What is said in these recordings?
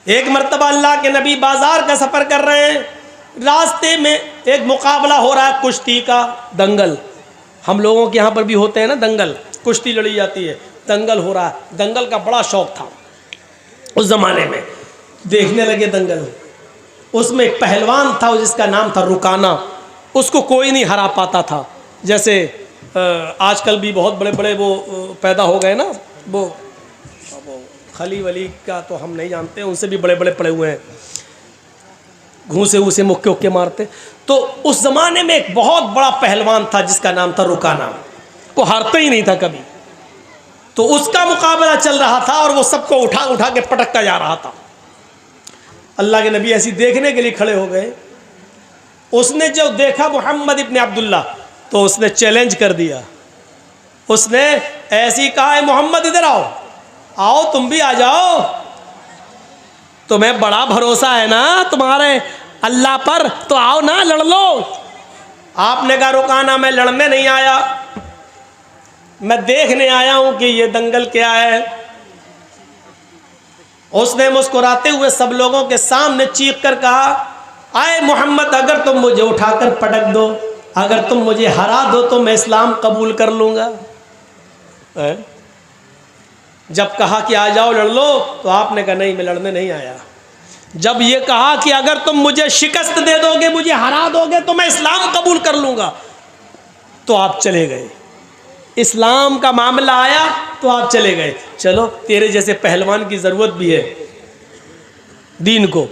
एक मर्तबा अल्लाह के नबी बाजार का सफ़र कर रहे हैं, रास्ते में एक मुकाबला हो रहा है कुश्ती का, दंगल। हम लोगों के यहाँ पर भी होते हैं ना दंगल, कुश्ती लड़ी जाती है, दंगल हो रहा है। दंगल का बड़ा शौक था उस ज़माने में, देखने लगे दंगल। उसमें एक पहलवान था जिसका नाम था रुकाना, उसको कोई नहीं हरा पाता था। जैसे आजकल भी बहुत बड़े बड़े वो पैदा हो गए ना, वो खली वली का तो हम नहीं जानते, उनसे भी बड़े बड़े पड़े हुए हैं, घूसे उसे मुक्के उक्के मारते। तो उस ज़माने में एक बहुत बड़ा पहलवान था जिसका नाम था रुकाना, वो हारता ही नहीं था कभी। तो उसका मुकाबला चल रहा था और वो सबको उठा उठा के पटकता जा रहा था। अल्लाह के नबी ऐसी देखने के लिए खड़े हो गए। उसने जब देखा मोहम्मद इब्न अब्दुल्ला, तो उसने चैलेंज कर दिया। उसने ऐसी कहा है, मोहम्मद इधर आओ, आओ तुम भी आ जाओ, तुम्हें बड़ा भरोसा है ना तुम्हारे अल्लाह पर, तो आओ ना लड़ लो। आपने कहा रुकाना, मैं लड़ने नहीं आया, मैं देखने आया हूं कि ये दंगल क्या है। उसने मुस्कुराते हुए सब लोगों के सामने चीख कर कहा, आए मोहम्मद, अगर तुम मुझे उठाकर पटक दो, अगर तुम मुझे हरा दो तो मैं इस्लाम कबूल कर लूँगा। जब कहा कि आ जाओ लड़ लो, तो आपने कहा नहीं, मैं लड़ने नहीं आया। जब ये कहा कि अगर तुम मुझे शिकस्त दे दोगे, मुझे हरा दोगे, तो मैं इस्लाम कबूल कर लूँगा, तो आप चले गए। इस्लाम का मामला आया तो आप चले गए। चलो, तेरे जैसे पहलवान की ज़रूरत भी है दीन को।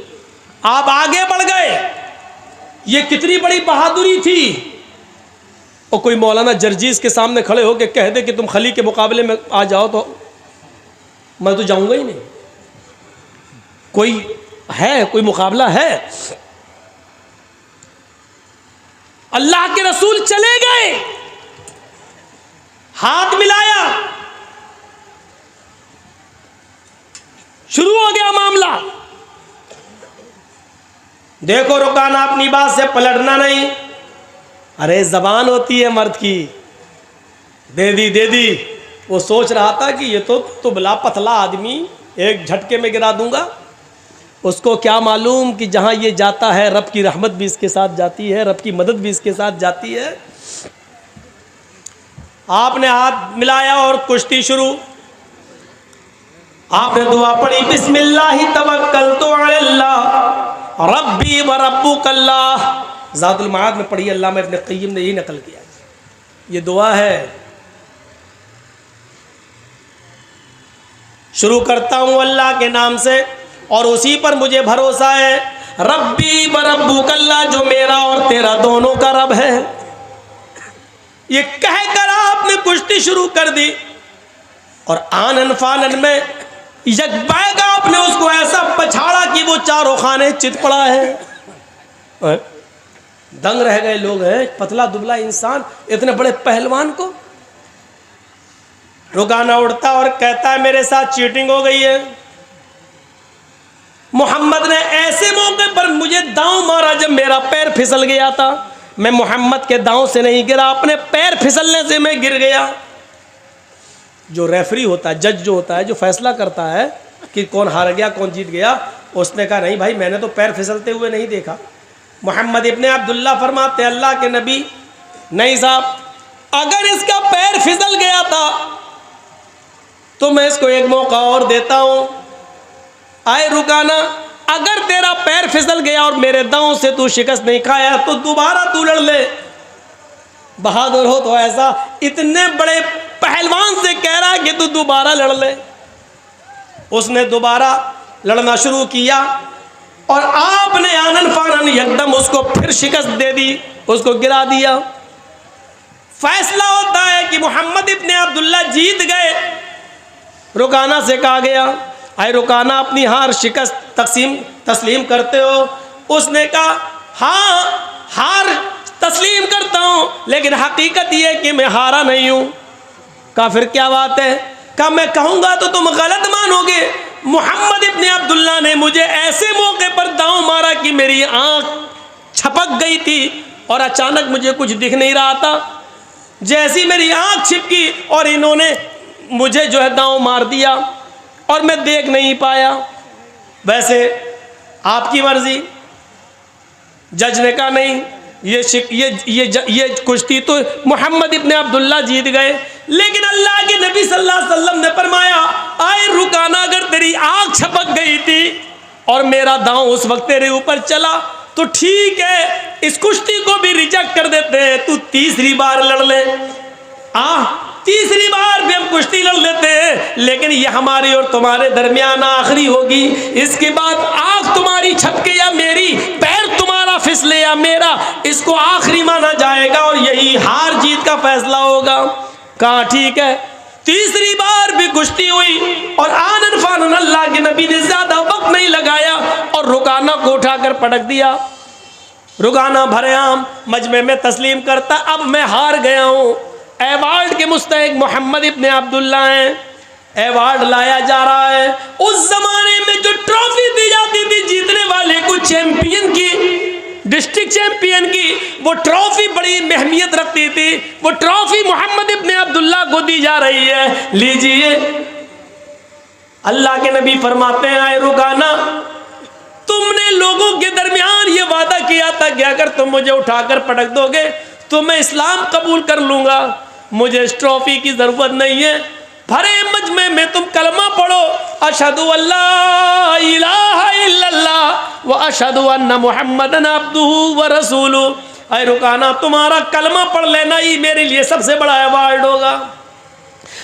आप आगे बढ़ गए। ये कितनी बड़ी बहादुरी थी। और कोई मौलाना जर्जीस के सामने खड़े होकर कह दे कि तुम खली के मुकाबले में आ जाओ, तो मैं तो जाऊंगा ही नहीं। कोई है, कोई मुकाबला है? अल्लाह के रसूल चले गए, हाथ मिलाया, शुरू हो गया मामला। देखो रुकाना, अपनी बात से पलटना नहीं। अरे जबान होती है मर्द की, दे दी दे दी। वो सोच रहा था कि ये तो दुबला पतला आदमी, एक झटके में गिरा दूंगा। उसको क्या मालूम कि जहां ये जाता है रब की रहमत भी इसके साथ जाती है, रब की मदद भी इसके साथ जाती है। आपने हाथ मिलाया और कुश्ती शुरू। आपने दुआ पढ़ी, बिस्मिल्लाहि तवक्कलतु अलल्लाह रब्बी व रब्बुकल्लाह। ज़ादुल माद में पढ़ी, अल्लामा इब्न क़य्यिम ने यही नकल किया। ये दुआ है। शुरू करता हूँ अल्लाह के नाम से और उसी पर मुझे भरोसा है। रब्बी व रब्बुकल्लाह, जो मेरा और तेरा दोनों का रब है। ये कहकर आपने कुश्ती शुरू कर दी और आनन फानन में यकबैग आपने उसको ऐसा पछाड़ा कि वो चारों खाने चित पड़ा है। दंग रह गए लोग। हैं पतला दुबला इंसान, इतने बड़े पहलवान को। रुकाना उड़ता और कहता है मेरे साथ चीटिंग हो गई है। मोहम्मद ने ऐसे मौके पर मुझे दांव मारा जब मेरा पैर फिसल गया था। मैं मोहम्मद के दांव से नहीं गिरा, अपने पैर फिसलने से मैं गिर गया। जो रेफरी होता है, जज जो होता है, जो फैसला करता है कि कौन हार गया कौन जीत गया, उसने कहा नहीं भाई, मैंने तो पैर फिसलते हुए नहीं देखा। मोहम्मद इब्ने अब्दुल्ला फरमाते अल्लाह के नबी, नहीं साहब, अगर इसका पैर फिसल गया था तो मैं इसको एक मौका और देता हूं। आए रुकाना, अगर तेरा पैर फिसल गया और मेरे दांव से तू शिकस्त नहीं खाया तो दोबारा तू लड़ ले। बहादुर हो तो ऐसा, इतने बड़े पहलवान से कह रहा है कि तू दोबारा लड़ ले। उसने दोबारा लड़ना शुरू किया और आपने आनन फानन एकदम उसको फिर शिकस्त दे दी, उसको गिरा दिया। फैसला होता है कि मोहम्मद इब्ने अब्दुल्ला जीत गए। रुकाना से कहा गया, आए रुकाना, अपनी हार शिकस्त तस्लीम करते हो? उसने कहा हाँ, हार तस्लीम करता हूँ, लेकिन हकीकत यह कि मैं हारा नहीं हूँ। कहा फिर क्या बात है? कहा मैं कहूँगा तो तुम गलत मानोगे। मोहम्मद इब्ने अब्दुल्ला ने मुझे ऐसे मौके पर दांव मारा कि मेरी आँख छपक गई थी और अचानक मुझे कुछ दिख नहीं रहा था। जैसी मेरी आँख छिपकी और इन्होंने मुझे जो है दांव मार दिया और मैं देख नहीं पाया। वैसे आपकी मर्जी। जज ने कहा नहीं, ये कुश्ती तो मोहम्मद इब्ने अब्दुल्ला जीत गए। लेकिन अल्लाह के नबी सल्लल्लाहु अलैहि वसल्लम ने फरमाया, आए रुकाना, अगर तेरी आंख छपक गई थी और मेरा दांव उस वक्त तेरे ऊपर चला तो ठीक है, इस कुश्ती को भी रिजेक्ट कर देते हैं, तू तीसरी बार लड़ ले। तीसरी बार भी हम कुश्ती लड़ लेते हैं, लेकिन ये हमारी और तुम्हारे दरमियान आखिरी होगी। इसके बाद आंख तुम्हारी छपके या मेरी, पैर तुम्हारा फिसले या मेरा, इसको आखिरी माना जाएगा और यही हार जीत का फैसला होगा। कहा ठीक है। तीसरी बार भी कुश्ती हुई और आनन फानन अल्लाह के नबी ने ज्यादा वक्त नहीं लगाया और रुकाना को उठाकर पटक दिया। रुकाना भरेआम मजमे में तस्लीम करता, अब मैं हार गया हूं। एवार्ड के मुस्तहिक मोहम्मद इब्ने अब्दुल्ला हैं। एवार्ड लाया जा रहा है। उस जमाने में जो ट्रॉफी दी जाती थी जीतने वाले को, चैंपियन की, डिस्ट्रिक्ट चैंपियन की, वो ट्रॉफी बड़ी अहमियत रखती थी। वो ट्रॉफी मोहम्मद इब्ने अब्दुल्ला को दी जा रही है, लीजिए। अल्लाह के नबी फरमाते हैं, आए रुकाना, तुमने लोगों के दरमियान ये वादा किया था कि अगर तुम मुझे उठाकर पटक दोगे तो मैं इस्लाम कबूल कर लूंगा, मुझे इस ट्रॉफी की जरूरत नहीं है। भरे मजमे में तुम कलमा पढ़ो, अशहदु अल्ला इलाहा इल्लल्लाह व अशहदु अन्ना मुहम्मदन अब्दुहु व रसूलुहु। ऐ रुकाना, तुम्हारा कलमा पढ़ लेना ही मेरे लिए सबसे बड़ा अवार्ड होगा।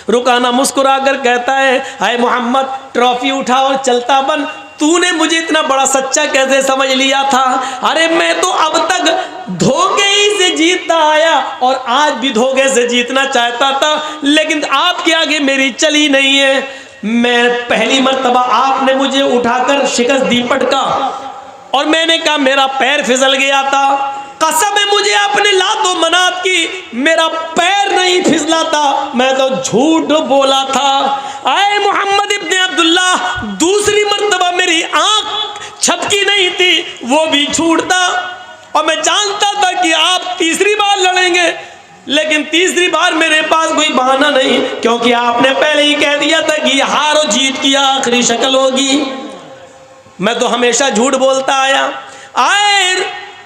रुकाना मुस्कुराकर कहता है, हाय मोहम्मद, ट्रॉफी उठा और चलता बन। तूने मुझे इतना बड़ा सच्चा कैसे समझ लिया था? अरे मैं तो अब तक धोखे ही से जीतता आया और आज भी धोखे से जीतना चाहता था, लेकिन आपके आगे मेरी चली नहीं है। मैं पहली मर्तबा आपने मुझे उठाकर शिकस्त दी, पटका, और मैंने कहा मेरा पैर फिसल गया था। कसम है मुझे अपने लातो मनात की, मेरा पैर नहीं फिसला था, मैं तो झूठ बोला था। आए मोहम्मद इब्ने अब्दुल्ला, दूसरी मर्तबा मेरी आंख छपकी नहीं थी, वो भी झूठ था। और मैं जानता था कि आप तीसरी बार लड़ेंगे, लेकिन तीसरी बार मेरे पास कोई बहाना नहीं, क्योंकि आपने पहले ही कह दिया था कि हार और जीत की आखिरी शक्ल होगी। मैं तो हमेशा झूठ बोलता आया। आए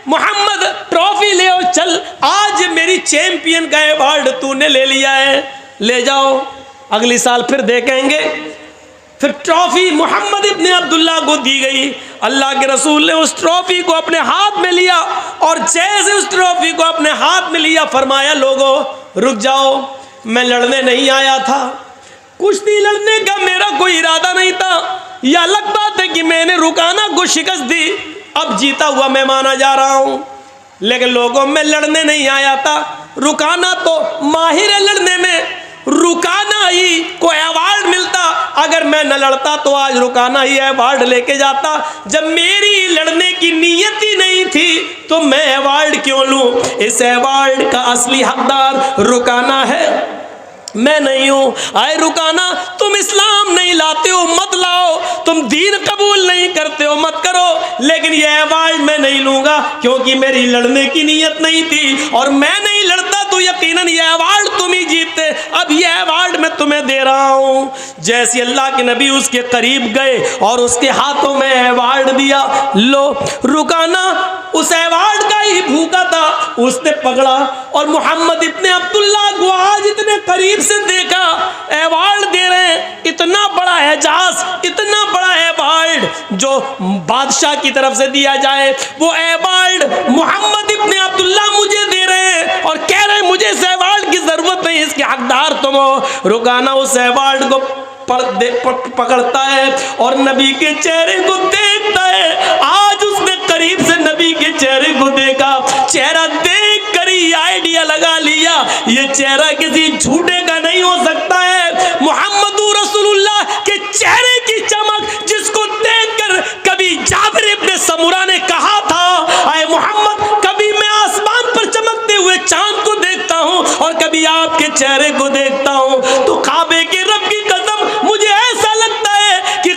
मोहम्मद, ट्रॉफी ले और चल, आज मेरी चैंपियन का अवार्ड तूने ले लिया है, ले जाओ, अगली साल फिर देखेंगे। फिर ट्रॉफी मोहम्मद इब्ने अब्दुल्ला को दी गई। अल्लाह के रसूल ने उस ट्रॉफी को अपने हाथ में लिया और जैसे उस ट्रॉफी को अपने हाथ में लिया, फरमाया, लोगों रुक जाओ, मैं लड़ने नहीं आया था, कुश्ती लड़ने का मेरा कोई इरादा नहीं था। यह अलग बात है कि मैंने रुकाना को शिकस्त दी, अब जीता हुआ मैं माना जा रहा हूं, लेकिन लोगों में लड़ने नहीं आया था। रुकाना तो माहिर है लड़ने में, रुकाना ही को अवार्ड मिलता। अगर मैं न लड़ता तो आज रुकाना ही अवार्ड लेके जाता। जब मेरी लड़ने की नीयत ही नहीं थी तो मैं अवार्ड क्यों लूं? इस अवार्ड का असली हकदार रुकाना है, मैं नहीं हूं। आए रुकाना, तुम इस्लाम नहीं लाते हो मत लाओ, तुम दीन कबूल नहीं करते हो मत करो, लेकिन यह अवार्ड मैं नहीं लूंगा, क्योंकि मेरी लड़ने की नीयत नहीं थी और मैं नहीं लड़ता तो यकीनन यह अवार्ड तुम ही जीतते। अब यह अवार्ड मैं तुम्हें दे रहा हूं। जैसे अल्लाह के नबी उसके करीब गए और उसके हाथों में अवार्ड दिया, लो। रुकाना उस अवार्ड का ही भूखा था, उसने पकड़ा और मोहम्मद इब्ने अब्दुल्ला को आज इतने करीब से देखा, अवार्ड दे रहे हैं। इतना बड़ा एजाज, इतना बड़ा अवार्ड जो बादशाह की तरफ से दिया जाए, वो अवार्ड मोहम्मद इब्ने अब्दुल्ला मुझे दे रहे हैं और कह रहे हैं मुझे इस अवार्ड की जरूरत नहीं, इसके हकदार तुम हो। रुकाना उस अवार्ड को पकड़ता है और नबी के चेहरे को देखता है। आज उसने करीब से नबी के चेहरे को देखा, चेहरा देख कर ही आइडिया लगा लिया, ये चेहरा किसी झूठे का नहीं हो सकता है। मुहम्मदुर रसूलुल्लाह के चेहरे की चमक जिसको देखकर कभी जाबिर इब्ने समुरा ने कहा था, आए मोहम्मद, कभी मैं आसमान पर चमकते हुए चांद को देखता हूं और कभी आपके चेहरे को देखता हूं, तो काबे के रब की कसम मुझे ऐसा लगता है कि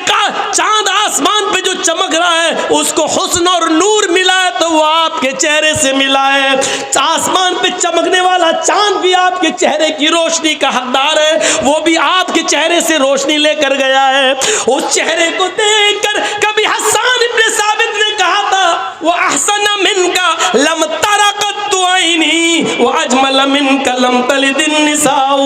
चांद आसमान पे जो चमक रहा है उसको हुस्न और नूर मिला है तो वो आपके चेहरे से मिला है। आसमान पे चमकने वाला चांद भी आपके चेहरे की रोशनी का हकदार है, वो भी आपके चेहरे से रोशनी लेकर गया है। उस चेहरे को देखकर कभी हसन इब्न साबित ने कहा था, वो अहसन मिनका लम तरकत आईनी व अजमल मिनका लम तलिदिन निसाउ।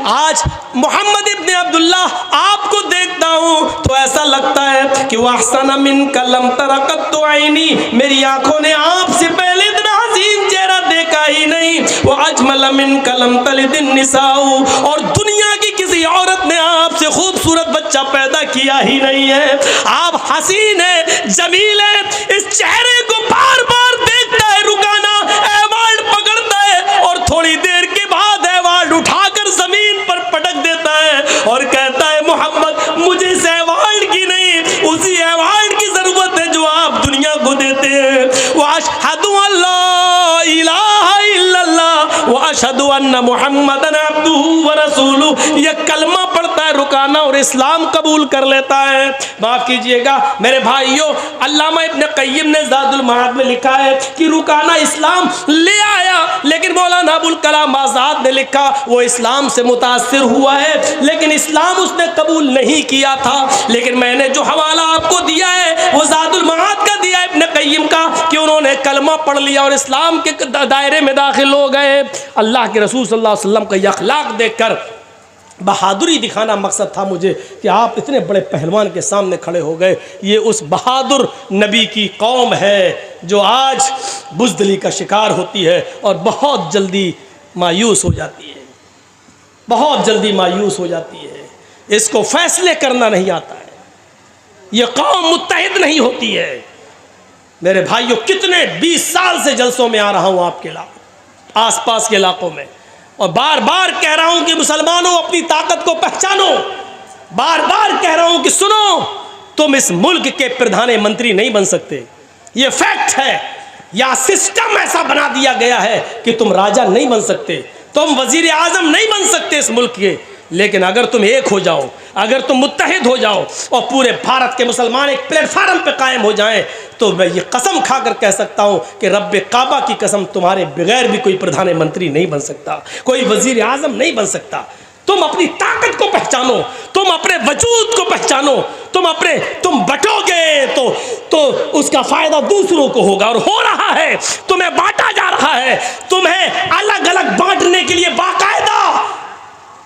आज मोहम्मद इब्न अब्दुल्लाह आपको देखता हूँ तो ऐसा लगता है कि वह अहसन मिनका लम तरकत आईनी, मेरी आंखों ने आपसे पहले इतना हसीन चेहरा देखा ही नहीं। वो अजमल मिनका लम तलिदिन निसाउ, और दुनिया की किसी औरत ने आपसे खूबसूरत बच्चा पैदा किया ही नहीं है। आप हसीन है, जमील है, इस चेहरे को बार बार देखता है रुकाना, एवार्ड पकड़ता है और थोड़ी देर के बाद एवार्ड उठाकर जमीन पर पटक देता है और कहता है मोहम्मद मुझे इस एवार्ड की नहीं, उसी एवार्ड की जरूरत है जो आप दुनिया को देते हैं। वो अशहदु अल्ला इलाहा इल्लल्लाह व अशहदु अन्ना मुहम्मदन अब्दुहु व रसूलुहु, ये कलमा पढ़ता है रुकाना और इस्लाम कबूल कर लेता है। माफ कीजिएगा मेरे भाइयों, अल्लामा इब्न क़य्यिम ने ज़ादुल मआद में लिखा है कि रुकाना इस्लाम ले आया, लेकिन मौलाना अबुल कलाम आज़ाद ने लिखा वो इस्लाम से मुतासिर हुआ है लेकिन इस्लाम उसने कबूल नहीं किया था। लेकिन मैंने जो हवाला आपको दिया है वो ज़ादुल मआद का दिया इब्न क़य्यिम का कि उन्होंने कलमा पढ़ लिया और इस्लाम के दायरे में दाखिल हो गए। अल्लाह के रसूल सल्लल्लाहु अलैहि वसल्लम का ये अखलाक देखकर बहादुरी दिखाना मकसद था मुझे कि आप इतने बड़े पहलवान के सामने खड़े हो गए। ये उस बहादुर नबी की कौम है जो आज बुज़दिली का शिकार होती है और बहुत जल्दी मायूस हो जाती है, बहुत जल्दी मायूस हो जाती है। इसको फैसले करना नहीं आता है, ये कौम मुत्तहिद नहीं होती है। मेरे भाइयों, कितने 20 साल से जलसों में आ रहा हूँ आपके आसपास के इलाकों में और बार बार कह रहा हूं कि मुसलमानों अपनी ताकत को पहचानो, बार बार कह रहा हूं कि सुनो, तुम इस मुल्क के प्रधानमंत्री नहीं बन सकते, ये फैक्ट है। या सिस्टम ऐसा बना दिया गया है कि तुम राजा नहीं बन सकते, तुम वजीर आजम नहीं बन सकते इस मुल्क के। लेकिन अगर तुम एक हो जाओ, अगर तुम मुत्तहिद हो जाओ और पूरे भारत के मुसलमान एक प्लेटफार्म पे कायम हो जाएं, तो मैं ये कसम खाकर कह सकता हूँ कि रब्बे काबा की कसम, तुम्हारे बगैर भी कोई प्रधानमंत्री नहीं बन सकता, कोई वजीर आजम नहीं बन सकता। तुम अपनी ताकत को पहचानो, तुम अपने वजूद को पहचानो, तुम बटोगे तो उसका फायदा दूसरों को होगा और हो रहा है। तुम्हें बांटा जा रहा है, तुम्हें अलग अलग बांटने के लिए बाकायदा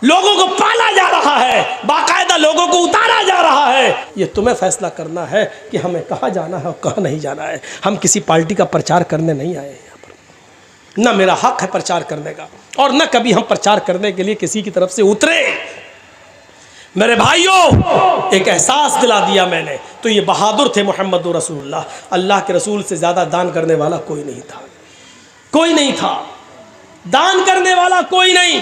लोगों को पाला जा रहा है, बाकायदा लोगों को उतारा जा रहा है। ये तुम्हें फैसला करना है कि हमें कहाँ जाना है और कहाँ नहीं जाना है। हम किसी पार्टी का प्रचार करने नहीं आए यहाँ पर, ना मेरा हक है प्रचार करने का और न कभी हम प्रचार करने के लिए किसी की तरफ से उतरे। मेरे भाइयों, एक एहसास दिला दिया मैंने, तो ये बहादुर थे मोहम्मद रसूलुल्लाह। अल्लाह के रसूल से ज़्यादा दान करने वाला कोई नहीं था, कोई नहीं था, दान करने वाला कोई नहीं।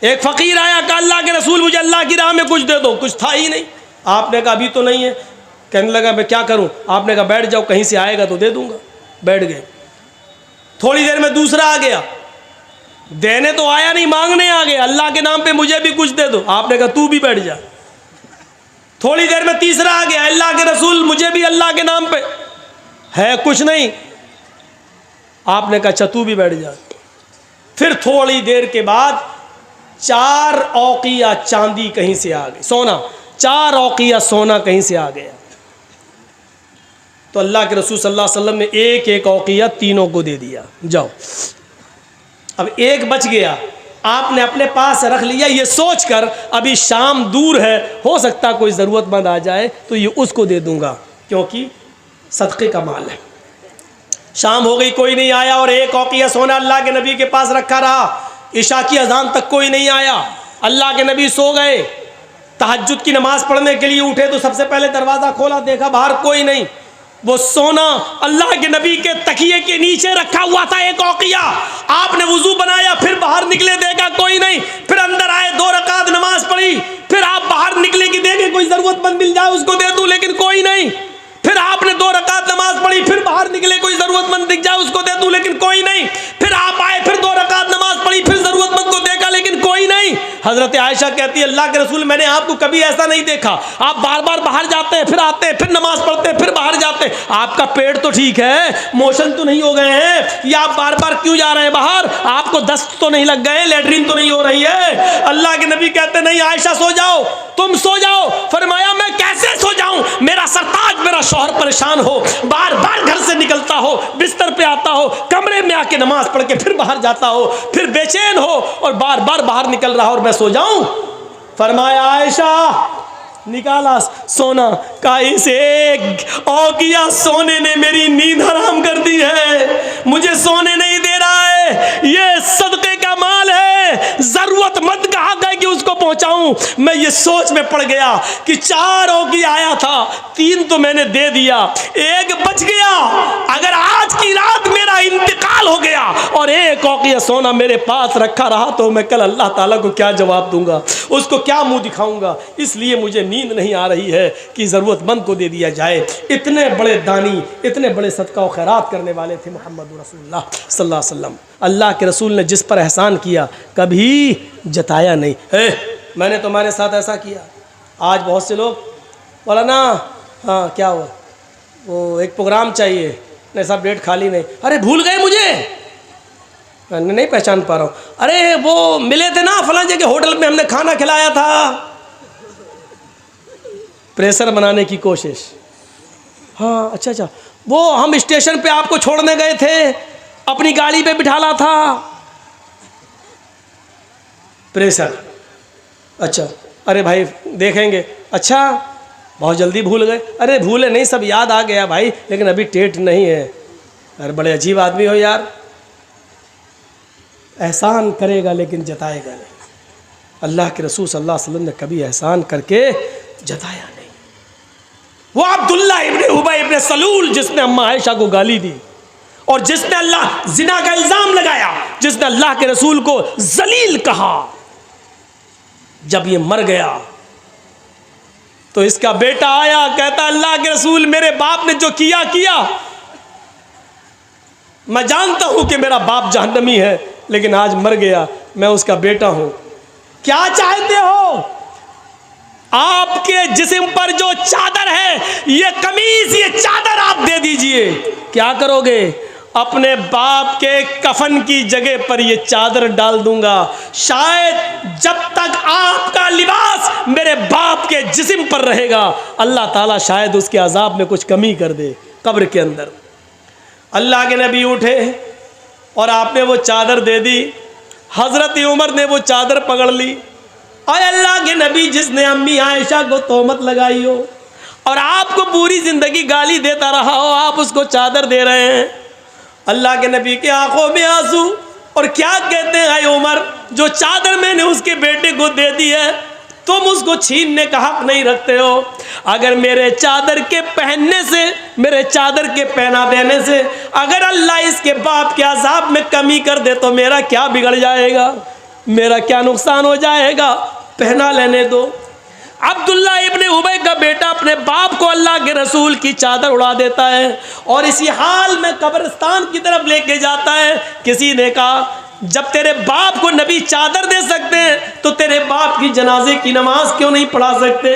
एक फ़कीर आया कि अल्लाह के रसूल मुझे अल्लाह की राह में कुछ दे दो, कुछ था ही नहीं। आपने कहा अभी तो नहीं है। कहने लगा मैं क्या करूं? आपने कहा बैठ जाओ, कहीं से आएगा तो दे दूंगा। बैठ गए। थोड़ी देर में दूसरा आ गया, देने तो आया नहीं, मांगने आ गया, अल्लाह के नाम पे मुझे भी कुछ दे दो। आपने कहा तू भी बैठ जा। थोड़ी देर में तीसरा आ गया, अल्लाह के रसूल मुझे भी अल्लाह के नाम पे है कुछ नहीं। आपने कहा अच्छा तू भी बैठ जा। फिर थोड़ी देर के बाद 4 औकिया चांदी कहीं से आ गई, सोना, 4 औकिया सोना कहीं से आ गया। तो अल्लाह के रसूल सल्लल्लाहु अलैहि वसल्लम ने एक एक औकिया तीनों को दे दिया, जाओ। अब एक बच गया, आपने अपने पास रख लिया, ये सोचकर अभी शाम दूर है, हो सकता कोई ज़रूरतमंद आ जाए तो ये उसको दे दूंगा क्योंकि सदक़े का माल है। शाम हो गई, कोई नहीं आया और एक औकिया सोना अल्लाह के नबी के पास रखा रहा। इशा की अजान तक कोई नहीं आया। अल्लाह के नबी सो गए, तहज्जुद की नमाज पढ़ने के लिए उठे तो सबसे पहले दरवाज़ा खोला, देखा बाहर कोई नहीं। वो सोना अल्लाह के नबी के तकिए के नीचे रखा हुआ था, एक औकिया। आपने वुजू बनाया, फिर बाहर निकले, देखा कोई नहीं, फिर अंदर आए, 2 रकात नमाज पढ़ी, फिर आप बाहर निकले कि देखे कोई ज़रूरतमंद मिल जाए उसको दे दूँ, लेकिन कोई नहीं। फिर आपने 2 रकात नमाज पढ़ी, फिर बाहर निकले, कोई ज़रूरतमंद दिख जाए उसको दे दूँ, लेकिन कोई नहीं। फिर आप आए, फिर 2 रकात नमाज पढ़ी, फिर ज़रूरतमंद को देखा, लेकिन कोई नहीं। हज़रत आयशा कहती है अल्लाह के रसूल मैंने आपको कभी ऐसा नहीं देखा, आप बार बार बाहर जाते हैं, फिर आते हैं, फिर नमाज पढ़ते हैं, फिर बाहर जाते हैं, आपका पेट तो ठीक है, मोशन तो नहीं हो गए हैं, या आप बार बार क्यों जा रहे हैं बाहर, आपको दस्त तो नहीं लग गए, लेटरिन तो नहीं हो रही है। अल्लाह के नबी कहते नहीं आयशा सो जाओ, तुम सो जाओ। फरमाया मैं कैसे सो जाऊं, मेरा सरताज मेरा शौहर परेशान हो, बार बार घर से निकलता हो, बिस्तर पे आता हो, कमरे में आके नमाज पढ़ के फिर बाहर जाता हो, फिर बेचैन हो और बार बार बाहर निकल रहा हो और मैं सो जाऊं। फरमाया आयशा निकाला सोना, का इस एक औकिया सोने ने मेरी नींद हराम कर दी है, मुझे सोने नहीं दे रहा है, ये सदके का माल है, जरूरतमंद कहा गया कि उसको पहुंचाऊं। मैं ये सोच में पड़ गया कि 4 औकिया आया था, 3 तो मैंने दे दिया, 1 बच गया। अगर आज की रात मेरा इंतकाल हो गया और 1 औकिया सोना मेरे पास रखा रहा तो मैं कल अल्लाह ताला को क्या जवाब दूंगा, उसको क्या मुंह दिखाऊंगा। इसलिए मुझे नींद नहीं आ रही है कि ज़रूरतमंद को दे दिया जाए। इतने बड़े दानी, इतने बड़े सदका और खैरात करने वाले थे मोहम्मद रसूलुल्लाह सल्लल्लाहु अलैहि वसल्लम। अल्लाह के रसूल ने जिस पर एहसान किया कभी जताया नहीं है, मैंने तुम्हारे साथ ऐसा किया। आज बहुत से लोग बोला ना, हाँ क्या हुआ, वो एक प्रोग्राम चाहिए, नहीं साहब डेट खाली नहीं, अरे भूल गए मुझे, नहीं पहचान पा रहा हूँ, अरे वो मिले थे ना फलां जगह होटल में, हमने खाना खिलाया था। प्रेशर बनाने की कोशिश, हाँ अच्छा अच्छा, वो हम स्टेशन पे आपको छोड़ने गए थे, अपनी गाड़ी पे बिठाला था। प्रेशर, अच्छा, अरे भाई देखेंगे, अच्छा बहुत जल्दी भूल गए, अरे भूले नहीं, सब याद आ गया भाई, लेकिन अभी डेट नहीं है। अरे बड़े अजीब आदमी हो यार, एहसान करेगा लेकिन जताएगा नहीं। अल्लाह के रसूल सल्लल्लाहु अलैहि वसल्लम ने कभी एहसान करके जताया नहीं। वो अब्दुल्ला इब्ने उबई इब्ने सलूल जिसने अम्मा आयशा को गाली दी और जिसने अल्लाह जिना का इल्जाम लगाया, जिसने अल्लाह के रसूल को जलील कहा, जब ये मर गया तो इसका बेटा आया, कहता अल्लाह के रसूल मेरे बाप ने जो किया किया, मैं जानता हूं कि मेरा बाप जहन्नमी है, लेकिन आज मर गया, मैं उसका बेटा हूं, क्या चाहते हो? आपके जिस्म पर जो चादर है, ये कमीज, ये चादर आप दे दीजिए। क्या करोगे? अपने बाप के कफन की जगह पर ये चादर डाल दूंगा, शायद जब तक आपका लिबास मेरे बाप के जिस्म पर रहेगा, अल्लाह ताला शायद उसके अजाब में कुछ कमी कर दे कब्र के अंदर। अल्लाह के नबी उठे और आपने वो चादर दे दी। हज़रत उमर ने वो चादर पकड़ ली। और अल्लाह के नबी जिसने अम्मी आयशा को तोहमत लगाई हो और आपको पूरी ज़िंदगी गाली देता रहा हो, आप उसको चादर दे रहे हैं। अल्लाह के नबी की आंखों में आंसू, और क्या कहते हैं उमर, जो चादर मैंने उसके बेटे को दे दी है तुम उसको छीनने का हक नहीं रखते हो। अगर मेरे चादर के पहनने से, मेरे चादर के पहना देने से अगर अल्लाह इसके बाप के अजाब में कमी कर दे तो मेरा क्या बिगड़ जाएगा, मेरा क्या नुकसान हो जाएगा? पहना लेने दो। अब्दुल्ला इब्ने उबई का बेटा अपने बाप को अल्लाह के रसूल की चादर उड़ा देता है और इसी हाल में कब्रिस्तान की तरफ लेके जाता है। किसी ने कहा जब तेरे बाप को नबी चादर दे सकते हैं तो तेरे बाप की जनाजे की नमाज क्यों नहीं पढ़ा सकते?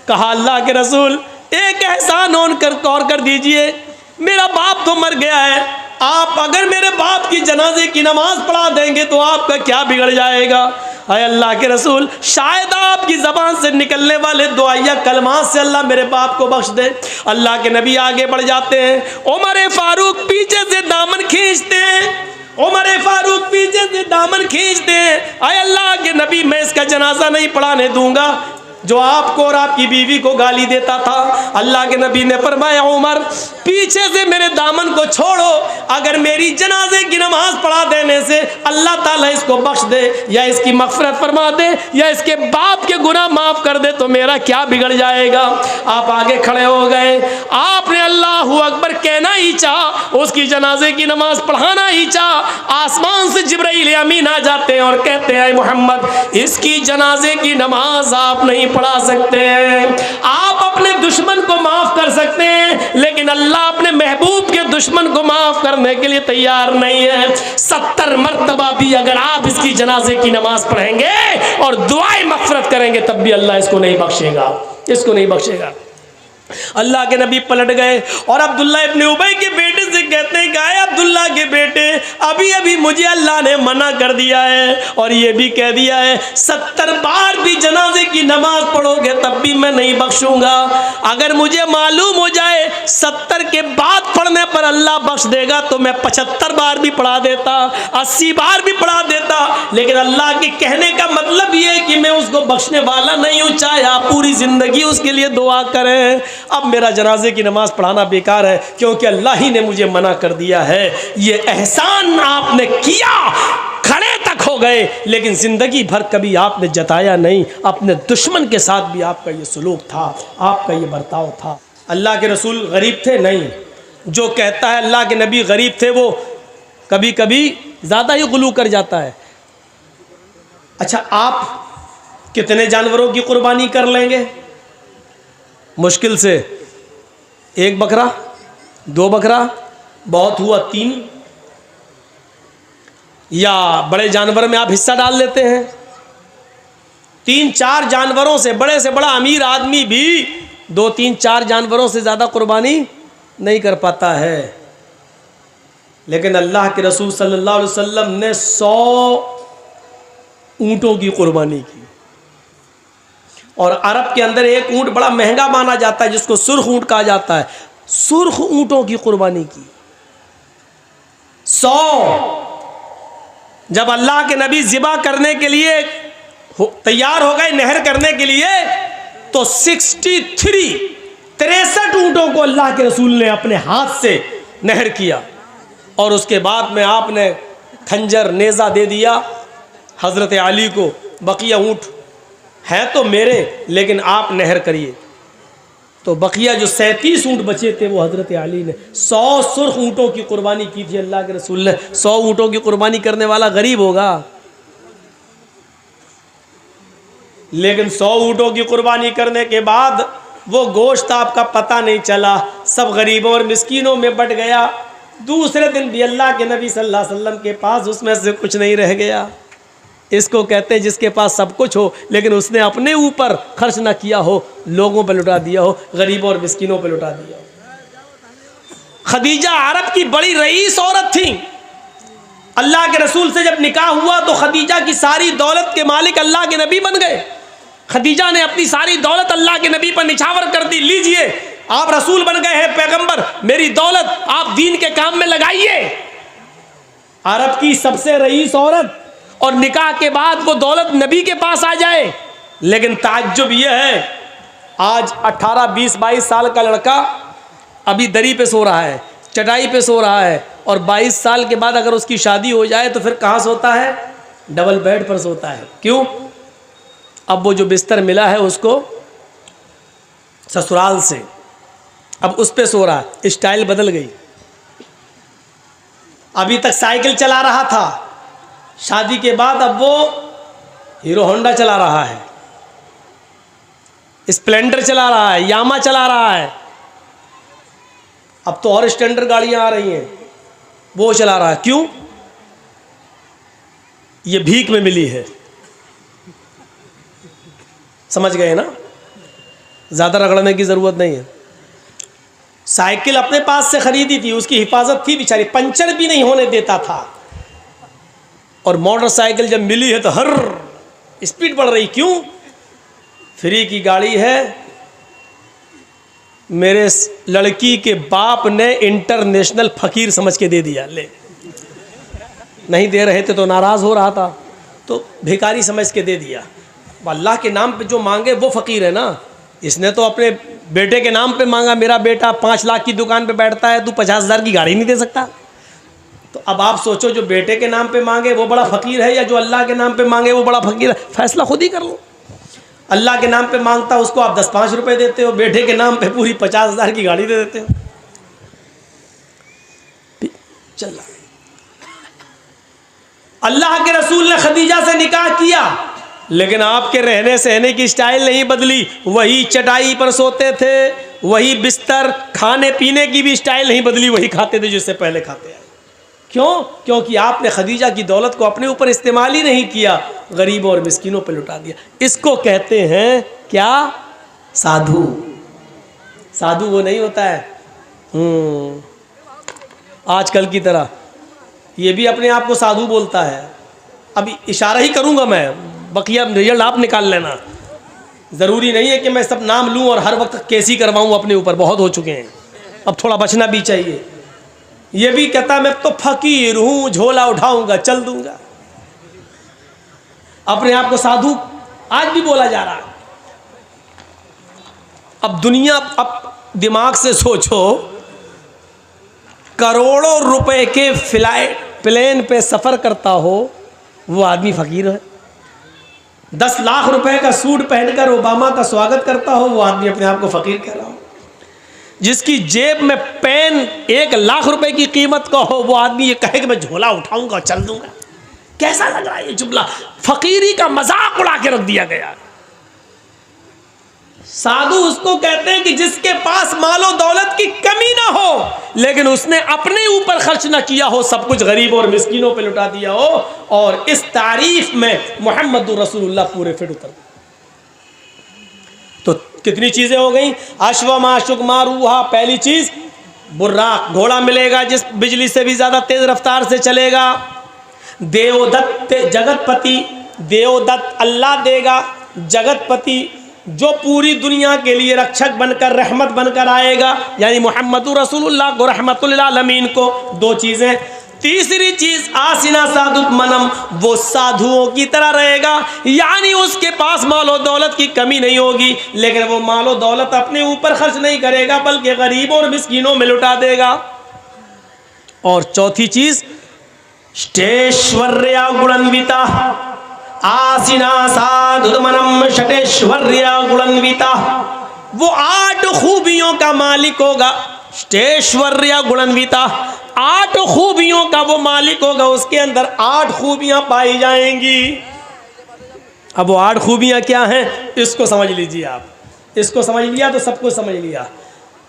कहा अल्लाह के रसूल एक एहसान और कर दीजिए, मेरा बाप तो मर गया है, आप अगर मेरे बाप की जनाजे की नमाज पढ़ा देंगे तो आपका क्या बिगड़ जाएगा? हाय अल्लाह के रसूल, शायद आपकी ज़बान से निकलने वाले दुआया कलमात से अल्लाह मेरे बाप को बख्श दे। अल्लाह के नबी आगे बढ़ जाते हैं। उमर फारूक पीछे से दामन खींचते हैं, उमर फारूक पीछे से दामन खींचते हैं। हाय अल्लाह के नबी, मैं इसका जनाजा नहीं पढ़ाने दूंगा जो आपको और आपकी बीवी को गाली देता था। अल्लाह के नबी ने फरमाया उमर पीछे से मेरे दामन को छोड़ो, अगर मेरी जनाजे की नमाज पढ़ा देने से अल्लाह ताला इसको बख्श दे या इसकी मग़फ़िरत फरमा दे या इसके बाप के गुनाह माफ़ कर दे तो मेरा क्या बिगड़ जाएगा? आप आगे खड़े हो गए, आपने अल्लाहु अकबर कहना ही चाहा, उसकी जनाजे की नमाज पढ़ाना ही चाहा। आसमान से जिब्राइल अमीन आ जाते हैं और कहते हैं मोहम्मद इसकी जनाजे की नमाज आप नहीं पढ़ा सकते हैं। आप अपने दुश्मन को माफ कर सकते हैं लेकिन अल्लाह अपने महबूब के दुश्मन को माफ करने के लिए तैयार नहीं है। 70 मरतबा भी अगर आप इसकी जनाजे की नमाज पढ़ेंगे और दुआएं मग़फ़िरत करेंगे तब भी अल्लाह इसको नहीं बख्शेगा, इसको नहीं बख्शेगा। अल्लाह के नबी पलट गए और अब्दुल्ला इब्ने उबई के बेटे से कहते हैं, गाय अब्दुल्ला के बेटे, अभी अभी मुझे अल्लाह ने मना कर दिया है और ये भी कह दिया है 70 बार भी जनाजे की नमाज पढ़ोगे तब भी मैं नहीं बख्शूंगा। अगर मुझे मालूम हो जाए 70 के बाद पढ़ने पर अल्लाह बख्श देगा तो मैं 75 बार भी पढ़ा देता, 80 बार भी पढ़ा देता, लेकिन अल्लाह के कहने का मतलब ये है कि मैं उसको बख्शने वाला नहीं हूँ, चाहे आप पूरी जिंदगी उसके लिए दुआ करें। अब मेरा जनाजे की नमाज पढ़ाना बेकार है क्योंकि अल्लाह ही ने मुझे मना कर दिया है। ये एहसान आपने किया, खड़े तक हो गए, लेकिन जिंदगी भर कभी आपने जताया नहीं। अपने दुश्मन के साथ भी आपका ये सलूक था, आपका ये बर्ताव था। अल्लाह के रसूल गरीब थे? नहीं। जो कहता है अल्लाह के नबी गरीब थे वो कभी कभी ज़्यादा ही गुलू कर जाता है। अच्छा, आप कितने जानवरों की कुर्बानी कर लेंगे? मुश्किल से 1 बकरा, 2 बकरा, बहुत हुआ 3, या बड़े जानवर में आप हिस्सा डाल लेते हैं। 3-4 जानवरों से बड़ा अमीर आदमी भी 2-3-4 जानवरों से ज़्यादा कुर्बानी नहीं कर पाता है। लेकिन अल्लाह के रसूल सल्लल्लाहु अलैहि वसल्लम ने 100 ऊँटों की कुर्बानी की। और अरब के अंदर एक ऊँट बड़ा महंगा माना जाता है जिसको सुर्ख ऊँट कहा जाता है। सुर्ख ऊँटों की कुर्बानी की 100। जब अल्लाह के नबी ज़िबा करने के लिए तैयार हो गए, नहर करने के लिए, तो 63 ऊँटों को अल्लाह के रसूल ने अपने हाथ से नहर किया। और उसके बाद में आपने खंजर नेज़ा दे दिया हज़रत अली को, बकिया ऊँट है तो मेरे, लेकिन आप नहर करिए। तो बकिया जो 37 ऊँट बचे थे वो हज़रत अली ने 100 सुर्ख ऊँटों की कुर्बानी की थी अल्लाह के रसूल ने। 100 ऊँटों की कुर्बानी करने वाला गरीब होगा, लेकिन 100 ऊँटों की कुर्बानी करने के बाद वो गोश्त आपका पता नहीं चला, सब गरीबों और मिस्कीनों में बट गया। दूसरे दिन भी अल्लाह के नबी सल्लल्लाहु अलैहि वसल्लम के पास उसमें से कुछ नहीं रह गया। इसको कहते हैं जिसके पास सब कुछ हो लेकिन उसने अपने ऊपर खर्च ना किया हो, लोगों पर लुटा दिया हो, गरीबों और मिस्किनों पर लुटा दिया हो। खदीजा अरब की बड़ी रईस औरत थी। अल्लाह के रसूल से जब निकाह हुआ तो खदीजा की सारी दौलत के मालिक अल्लाह के नबी बन गए। खदीजा ने अपनी सारी दौलत अल्लाह के नबी पर निछावर कर दी, लीजिए आप रसूल बन गए हैं, पैगंबर, मेरी दौलत आप दीन के काम में लगाइए। अरब की सबसे रईस औरत, और निकाह के बाद वो दौलत नबी के पास आ जाए। लेकिन ताज्जुब यह है, आज 18, 20, 22 साल का लड़का अभी दरी पे सो रहा है, चटाई पे सो रहा है, और 22 साल के बाद अगर उसकी शादी हो जाए तो फिर कहाँ सोता है? डबल बेड पर सोता है। क्यों? अब वो जो बिस्तर मिला है उसको ससुराल से, अब उस पे सो रहा है। स्टाइल बदल गई। अभी तक साइकिल चला रहा था, शादी के बाद अब वो हीरो होंडा चला रहा है, स्प्लेंडर चला रहा है, यामा चला रहा है। अब तो और स्टैंडर्ड गाड़ियां आ रही हैं, वो चला रहा है। क्यों? ये भीख में मिली है। समझ गए ना? ज़्यादा रगड़ने की ज़रूरत नहीं है। साइकिल अपने पास से खरीदी थी, उसकी हिफाजत थी बेचारी, पंचर भी नहीं होने देता था। और मोटरसाइकिल जब मिली है तो हर स्पीड बढ़ रही। क्यों? फ्री की गाड़ी है। मेरे लड़की के बाप ने इंटरनेशनल फकीर समझ के दे दिया। ले, नहीं दे रहे थे तो नाराज़ हो रहा था, तो भिखारी समझ के दे दिया। अल्लाह के नाम पे जो मांगे वो फ़कीर है ना। इसने तो अपने बेटे के नाम पे मांगा, मेरा बेटा 5 लाख की दुकान पे बैठता है, तू 50,000 की गाड़ी नहीं दे सकता। तो अब आप सोचो, जो बेटे के नाम पे मांगे वो बड़ा फ़कीर है या जो अल्लाह के नाम पे मांगे वो बड़ा फ़कीर है? फैसला खुद ही कर लो। अल्लाह के नाम पे मांगता उसको आप 10-5 रुपये देते हो, बेटे के नाम पे पूरी 50,000 की गाड़ी दे देते हो। चल रहा। अल्लाह के रसूल ने खदीजा से निकाह किया, लेकिन आपके रहने सहने की स्टाइल नहीं बदली। वही चटाई पर सोते थे, वही बिस्तर, खाने पीने की भी स्टाइल नहीं बदली, वही खाते थे जिससे पहले खाते आए। क्यों? क्योंकि आपने खदीजा की दौलत को अपने ऊपर इस्तेमाल ही नहीं किया, गरीबों और मिस्किनों पर लुटा दिया। इसको कहते हैं क्या? साधु। साधु वो नहीं होता है आजकल की तरह, ये भी अपने आप को साधु बोलता है। अभी इशारा ही करूँगा मैं, बकिया रिजल्ट आप निकाल लेना। ज़रूरी नहीं है कि मैं सब नाम लूँ और हर वक्त केसी करवाऊँ अपने ऊपर, बहुत हो चुके हैं, अब थोड़ा बचना भी चाहिए। ये भी कहता मैं तो फकीर हूँ, झोला उठाऊंगा चल दूंगा। अपने आप को साधु आज भी बोला जा रहा है। अब दुनिया, अब दिमाग से सोचो, करोड़ों रुपए के फ्लाइट प्लेन पे सफ़र करता हो वो आदमी फ़कीर है। 10 लाख रुपए का सूट पहनकर ओबामा का स्वागत करता हो वो आदमी अपने आप को फ़कीर कह रहा हो। जिसकी जेब में पेन 1 लाख रुपए की कीमत का हो वो आदमी ये कहे कि मैं झोला उठाऊंगा चल दूंगा। कैसा लग रहा है ये जुमला? फ़कीरी का मजाक उड़ा के रख दिया गया। साधु उसको कहते हैं कि जिसके पास मालो दौलत की कमी ना हो, लेकिन उसने अपने ऊपर खर्च ना किया हो, सब कुछ गरीबों और मिस्किनों पे लुटा दिया हो। और इस तारीफ में मुहम्मदुर रसूलुल्लाह पूरे फिट उतर। तो कितनी चीजें हो गई? अश्व माशुक मारूहा, पहली चीज बुर्राक, घोड़ा मिलेगा जिस बिजली से भी ज्यादा तेज रफ्तार से चलेगा। देवदत्त, जगतपति, देवदत्त अल्लाह देगा, जगतपति जो पूरी दुनिया के लिए रक्षक बनकर रहमत बनकर आएगा, यानी मुहम्मदुर रसूलुल्लाह को, रहमतुल लिल आलमीन को। 2 चीज़ें। तीसरी चीज़ आसिना साधुत मनम, वो साधुओं की तरह रहेगा, यानी उसके पास मालो दौलत की कमी नहीं होगी, लेकिन वो मालो दौलत अपने ऊपर खर्च नहीं करेगा बल्कि गरीबों और मिस्कीनों में लुटा देगा। और चौथी चीज़ ष्टेश्वर्या गुणान्विता, आसिना साधुमनम षटेश्वर्या गुणान्विता, वो 8 खूबियों का मालिक होगा। ष्टेश्वर्या गुणान्विता, 8 खूबियों का वो मालिक होगा, उसके अंदर 8 खूबियां पाई जाएंगी। अब वो 8 खूबियां क्या हैं इसको समझ लीजिए आप। इसको समझ लिया तो सब कुछ समझ लिया।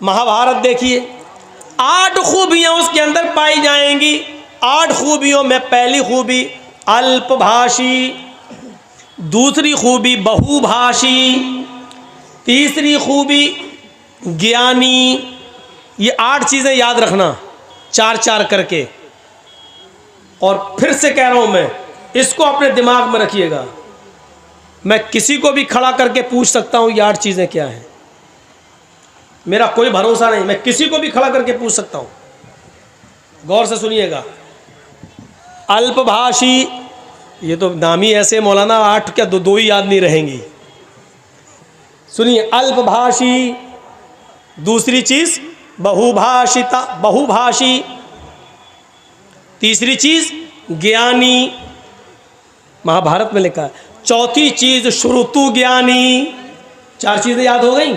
महाभारत देखिए, 8 खूबियां उसके अंदर पाई जाएंगी। 8 खूबियों में पहली खूबी अल्पभाषी, दूसरी खूबी बहुभाषी, तीसरी खूबी ज्ञानी। ये 8 चीज़ें याद रखना 4-4 करके। और फिर से कह रहा हूँ मैं, इसको अपने दिमाग में रखिएगा। मैं किसी को भी खड़ा करके पूछ सकता हूँ ये 8 चीज़ें क्या हैं, मेरा कोई भरोसा नहीं, मैं किसी को भी खड़ा करके पूछ सकता हूँ। गौर से सुनिएगा। अल्पभाषी, ये तो नाम ही ऐसे मौलाना, 8 क्या 2 ही याद नहीं रहेंगी। सुनिए, अल्पभाषी, दूसरी चीज बहुभाषिता, बहुभाषी, तीसरी चीज ज्ञानी, महाभारत में लिखा है। चौथी चीज श्रुतु ज्ञानी। 4 चीजें याद हो गई।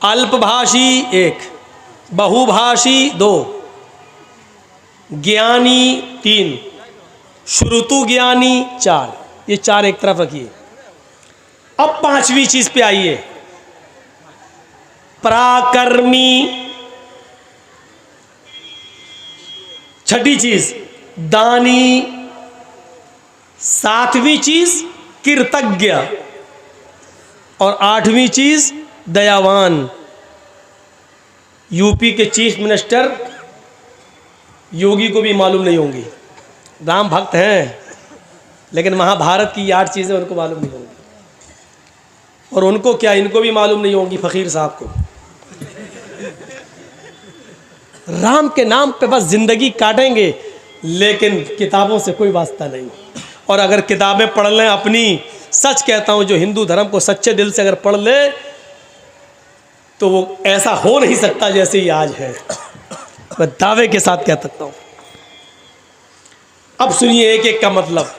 अल्पभाषी 1, बहुभाषी 2, ज्ञानी 3, श्रुतु ज्ञानी 4। ये 4 एक तरफ रखिए। अब 5वीं चीज पे आइए, पराक्रमी। छठी चीज दानी। 7वीं चीज कृतज्ञ। और 8वीं चीज दयावान। यूपी के चीफ मिनिस्टर योगी को भी मालूम नहीं होंगी, राम भक्त हैं, लेकिन महाभारत की 8 चीज़ें उनको मालूम नहीं होंगी। और उनको क्या, इनको भी मालूम नहीं होंगी, फ़कीर साहब को। राम के नाम पे बस ज़िंदगी काटेंगे, लेकिन किताबों से कोई वास्ता नहीं। और अगर किताबें पढ़ लें अपनी, सच कहता हूँ, जो हिंदू धर्म को सच्चे दिल से अगर पढ़ ले तो वो ऐसा हो नहीं सकता जैसे ये आज है, मैं दावे के साथ कह सकता हूँ। अब सुनिए एक एक का मतलब।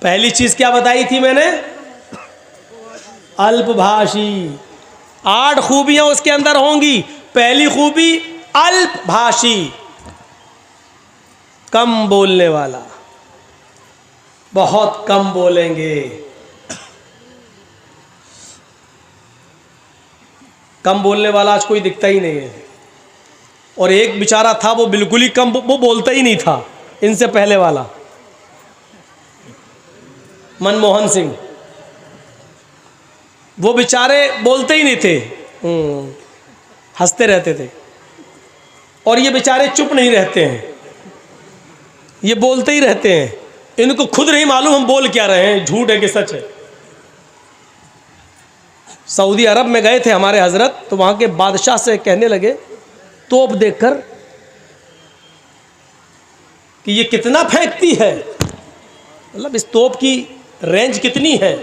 पहली चीज क्या बताई थी मैंने? अल्पभाषी। 8 खूबियां उसके अंदर होंगी। पहली खूबी अल्पभाषी, कम बोलने वाला, बहुत कम बोलेंगे। कम बोलने वाला आज कोई दिखता ही नहीं है। और एक बेचारा था वो बिल्कुल ही कम, वो बोलता ही नहीं था, इनसे पहले वाला मनमोहन सिंह। वो बेचारे बोलते ही नहीं थे, हंसते रहते थे। और ये बेचारे चुप नहीं रहते हैं, ये बोलते ही रहते हैं। इनको खुद नहीं मालूम हम बोल क्या रहे हैं, झूठ है कि सच है। सऊदी अरब में गए थे हमारे हजरत, तो वहाँ के बादशाह से कहने लगे तोप देखकर कि ये कितना फेंकती है, मतलब इस तोप की रेंज कितनी है।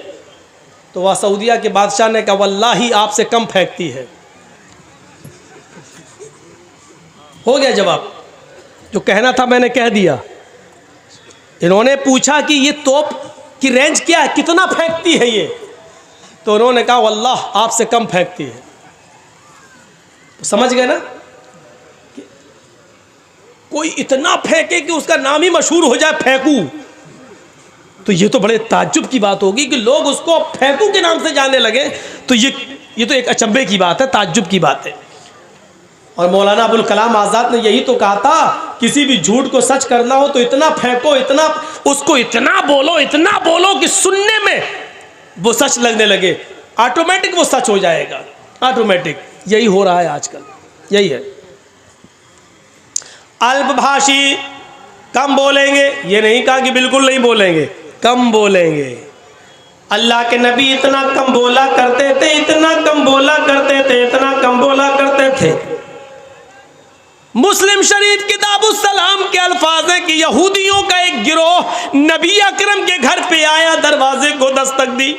तो वह सऊदिया के बादशाह ने कहा वल्लाही आपसे कम फेंकती है। हो गया जवाब, जो कहना था मैंने कह दिया। इन्होंने पूछा कि ये तोप की रेंज क्या है, कितना फेंकती है ये, तो उन्होंने कहा वल्लाह आपसे कम फेंकती है। तो समझ गए ना कि कोई इतना फेंके कि उसका नाम ही मशहूर हो जाए फेंकू, तो ये तो बड़े ताज्जुब की बात होगी कि लोग उसको फेंकू के नाम से जानने लगे। तो ये तो एक अचंभे की बात है, ताज्जुब की बात है। और मौलाना अबुल कलाम आज़ाद ने यही तो कहा था, किसी भी झूठ को सच करना हो तो इतना फेंको, इतना उसको इतना बोलो कि सुनने में वो सच लगने लगे, ऑटोमेटिक वो सच हो जाएगा, ऑटोमेटिक। यही हो रहा है आजकल, यही है। अल्पभाषी, कम बोलेंगे, ये नहीं कहा कि बिल्कुल नहीं बोलेंगे, कम बोलेंगे। अल्लाह के नबी इतना कम बोला करते थे, इतना कम बोला करते थे, इतना कम बोला करते थे। मुस्लिम शरीफ किताबुस सलाम के अल्फाज है कि यहूदियों का एक गिरोह नबी अकरम के घर पे आया, दरवाजे को दस्तक दी।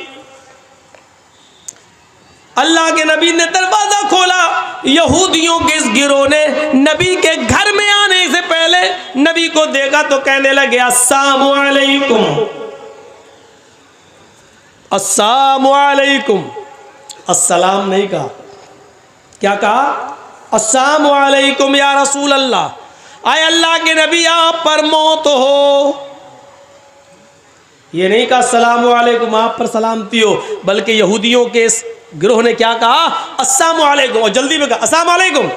अल्लाह के नबी ने दरवाजा खोला, यहूदियों के इस गिरोह ने नबी के घर में आने से पहले नबी को देखा तो कहने लगे अस्सलामु अलैकुम, अस्सलामु अलैकुम। अस्सलाम नहीं कहा, क्या कहा? अस्सलामु अलैकुम या रसूल अल्लाह, आए अल्लाह के नबी आप पर मौत हो। ये नहीं कहा अस्सलामु अलैकुम आप पर सलामती हो, बल्कि यहूदियों के इस गिरोह ने क्या कहा? अस्सलामु अलैकुम, और जल्दी में कहा अस्सलामु अलैकुम,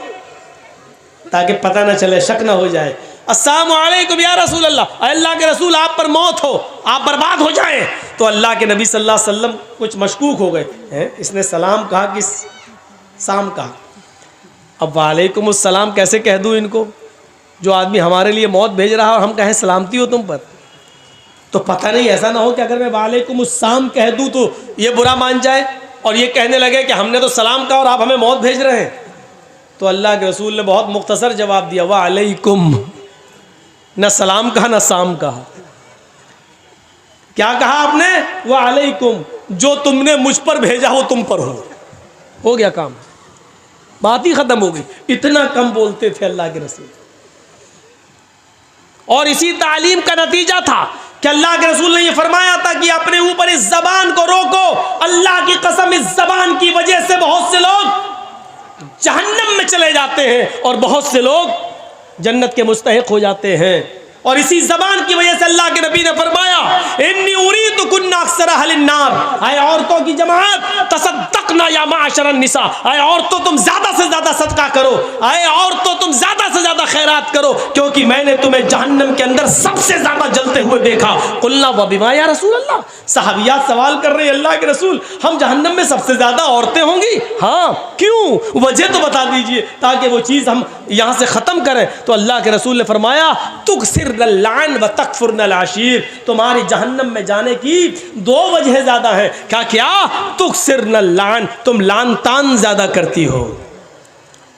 ताकि पता ना चले, शक ना हो जाए। अस्सलामु अलैकुम या रसूल अल्लाह, अल्लाह के रसूल आप पर मौत हो, आप बर्बाद हो जाएं। तो अल्लाह के नबी सल्लल्लाहु अलैहि वसल्लम कुछ मशकूक हो गए हैं, इसने सलाम कहा कि साम कहा। अब वालेकुमुस्सलाम कैसे कह दूँ इनको, जो आदमी हमारे लिए मौत भेज रहा है और हम कहें सलामती हो तुम पर। तो पता नहीं ऐसा ना हो कि अगर मैं वालेकुमुस्सलाम कह दूँ तो ये बुरा मान जाए और ये कहने लगे कि हमने तो सलाम कहा और आप हमें मौत भेज रहे हैं। तो अल्लाह के रसूल ने बहुत मुख्तसर जवाब दिया, वालेकुम, न सलाम कहा न साम कहा। क्या कहा आपने? वालेकुम, जो तुमने मुझ पर भेजा हो तुम पर हो गया काम, बात ही खत्म हो गई। इतना कम बोलते थे अल्लाह के रसूल, और इसी तालीम का नतीजा था कि अल्लाह के रसूल ने यह फरमाया था कि अपने ऊपर इस जबान को रोको। अल्लाह की कसम, इस जबान की वजह से बहुत से लोग जहन्नम में चले जाते हैं और बहुत से लोग जन्नत के मुस्तहिक हो जाते हैं। और इसी जबान की वजह से अल्लाह के नबी ने फरमाया इन्नी उरीदु कुन्ना अक्सर अहलिन नार, आए औरतों की जमात, तसद्दक़ना या माशरन निसा, आए औरतों तुम ज्यादा से ज्यादा सदका करो, आए औरतों तुम ज्यादा से ज्यादा खैरात करो, क्योंकि मैंने तुम्हें जहन्नम के अंदर सबसे ज्यादा जलते हुए देखा। कुल्ला व बिमा या रसूल अल्लाह, सहाबियात सवाल कर रहे हैं अल्लाह के रसूल, हम जहन्नम में सबसे ज्यादा औरतें होंगी? हाँ, क्यों? वजह तो बता दीजिए ताकि वो चीज़ हम यहाँ से ख़त्म करें। तो अल्लाह के रसूल ने फरमाया तुकसिर लान व तकफुरन आशीर, तुम्हारी जहन्नम में जाने की दो वजह ज्यादा है। क्या? तुकसिर लान, तुम लान तान ज्यादा करती हो,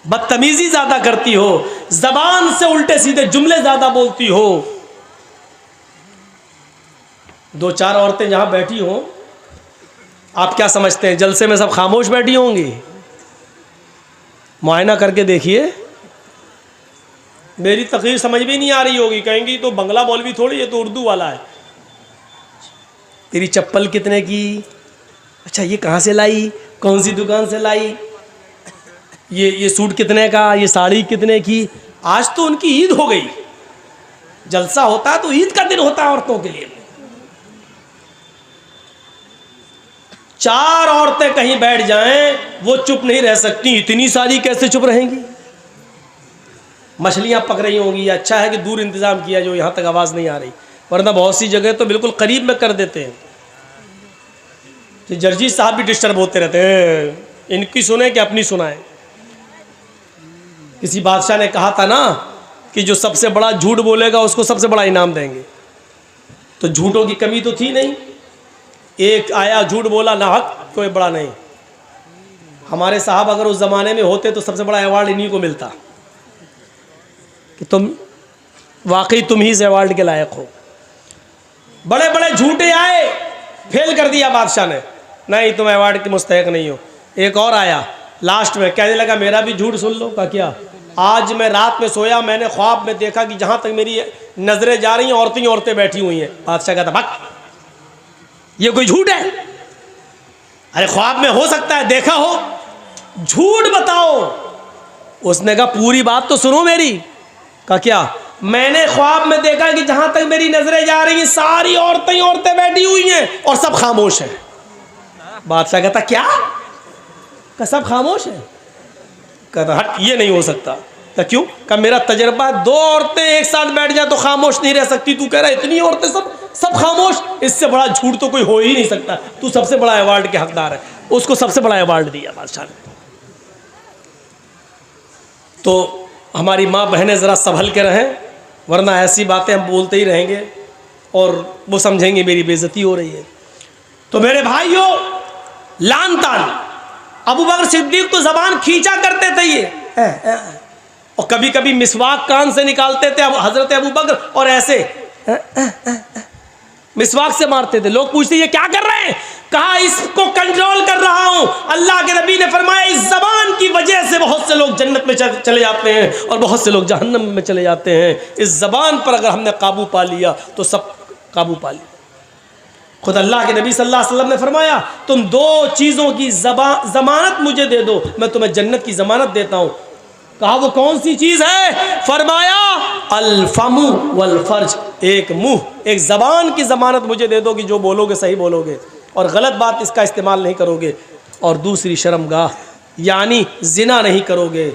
बदतमीजी ज्यादा करती हो, जबान से उल्टे सीधे जुमले ज्यादा बोलती हो। दो चार औरतें जहां बैठी हों, आप क्या समझते हैं जलसे में सब खामोश बैठी होंगी? मुआयना करके देखिए, मेरी तकरीर समझ भी नहीं आ रही होगी, कहेंगी तो बंगला मौलवी थोड़ी, ये तो उर्दू वाला है। तेरी चप्पल कितने की? अच्छा ये कहाँ से लाई, कौन सी दुकान से लाई? ये सूट कितने का, ये साड़ी कितने की? आज तो उनकी ईद हो गई, जलसा होता तो ईद का दिन होता औरतों के लिए। चार औरतें कहीं बैठ जाएं वो चुप नहीं रह सकती, इतनी सारी कैसे चुप रहेंगी? मछलियां पक रही होंगी, अच्छा है कि दूर इंतज़ाम किया जो यहाँ तक आवाज़ नहीं आ रही, वरना बहुत सी जगह तो बिल्कुल करीब में कर देते हैं। कि जर्जी साहब भी डिस्टर्ब होते रहते हैं, इनकी सुने कि अपनी सुनाए। किसी बादशाह ने कहा था ना कि जो सबसे बड़ा झूठ बोलेगा उसको सबसे बड़ा इनाम देंगे। तो झूठों की कमी तो थी नहीं, एक आया झूठ बोला ना हक, कोई बड़ा नहीं। हमारे साहब अगर उस ज़माने में होते तो सबसे बड़ा अवार्ड इन्हीं को मिलता कि तुम वाकई तुम ही से अवार्ड के लायक हो। बड़े बड़े झूठे आए, फेल कर दिया बादशाह ने, नहीं तुम अवार्ड के मुस्तहक नहीं हो। एक और आया, लास्ट में कहने लगा मेरा भी झूठ सुन लो। का क्या? आज मैं रात में सोया, मैंने ख्वाब में देखा कि जहाँ तक मेरी नज़रें जा रही हैं औरतें ही औरतें बैठी हुई हैं। बादशाह कहता भक, ये कोई झूठ है? अरे ख्वाब में हो सकता है देखा हो, झूठ बताओ। उसने कहा पूरी बात तो सुनो मेरी। का क्या? मैंने ख्वाब में देखा कि जहां तक मेरी नजरें जा रही हैं सारी औरतें ही औरतें बैठी हुई हैं और सब खामोश हैं। बादशाह कहता क्या? का सब खामोश है? कहता हट, ये नहीं हो सकता। तो क्यों? का मेरा तजर्बा, दो औरतें एक साथ बैठ जाए तो खामोश नहीं रह सकती, तू कह रहा है इतनी औरतें सब खामोश, इससे बड़ा झूठ तो कोई हो ही नहीं सकता। तू सबसे बड़ा अवार्ड के हकदार है। उसको सबसे बड़ा अवार्ड दिया बादशाह ने। तो हमारी माँ बहनें ज़रा संभल के रहें, वरना ऐसी बातें हम बोलते ही रहेंगे और वो समझेंगे मेरी बेइज्जती हो रही है। तो मेरे भाइयों, लान तान अबू बकर सिद्दीक तो ज़बान खींचा करते थे ये, और कभी कभी मिसवाक कान से निकालते थे हज़रत अबू बकर और ऐसे मिसवाक से मारते थे। लोग पूछते ये क्या कर रहे हैं? कहा इसको कंट्रोल कर रहा हूं। अल्लाह के नबी ने फरमाया इस जबान की वजह से बहुत से लोग जन्नत में चले जाते हैं और बहुत से लोग जहन्नम में चले जाते हैं। इस जबान पर अगर हमने काबू पा लिया तो सब काबू पा लिया। खुद अल्लाह के नबी सल्लल्लाहु अलैहि वसल्लम ने फरमाया तुम दो चीज़ों की जमानत मुझे दे दो, मैं तुम्हें जन्नत की जमानत देता हूँ। कहा वो कौन सी चीज़ है? फरमाया अल फमु वल फर्ज, एक मुंह एक ज़बान की ज़मानत मुझे दे दो कि जो बोलोगे सही बोलोगे और गलत बात इसका इस्तेमाल नहीं करोगे, और दूसरी शर्मगाह यानी जिना नहीं करोगे,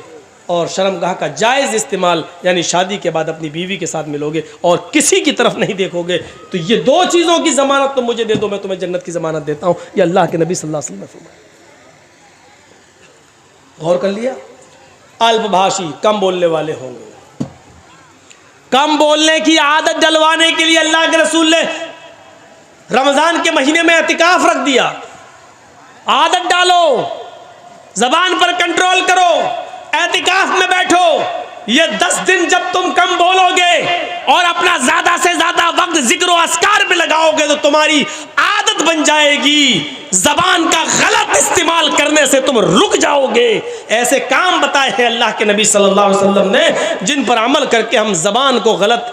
और शर्मगाह का जायज़ इस्तेमाल यानी शादी के बाद अपनी बीवी के साथ मिलोगे और किसी की तरफ नहीं देखोगे। तो ये दो चीज़ों की ज़मानत तुम मुझे दे दो, मैं तुम्हें जन्नत की ज़मानत देता हूँ। ये अल्लाह के नबी सल्लल्लाहु अलैहि वसल्लम ने फरमाया। गौर कर लिया? अल्पभाषी, कम बोलने वाले होंगे। कम बोलने की आदत डलवाने के लिए अल्लाह के रसूल ने रमज़ान के महीने में एतिकाफ रख दिया। आदत डालो, ज़बान पर कंट्रोल करो, एतिकाफ में बैठो। ये 10 दिन जब तुम कम बोलोगे और अपना ज़्यादा से ज़्यादा वक्त जिक्र और अस्कार में लगाओगे तो तुम्हारी आदत बन जाएगी। ज़बान का गलत इस्तेमाल करने से तुम रुक जाओगे। ऐसे काम बताए हैं अल्लाह के नबी सल्लल्लाहु अलैहि वसल्लम ने जिन पर अमल करके हम ज़बान को गलत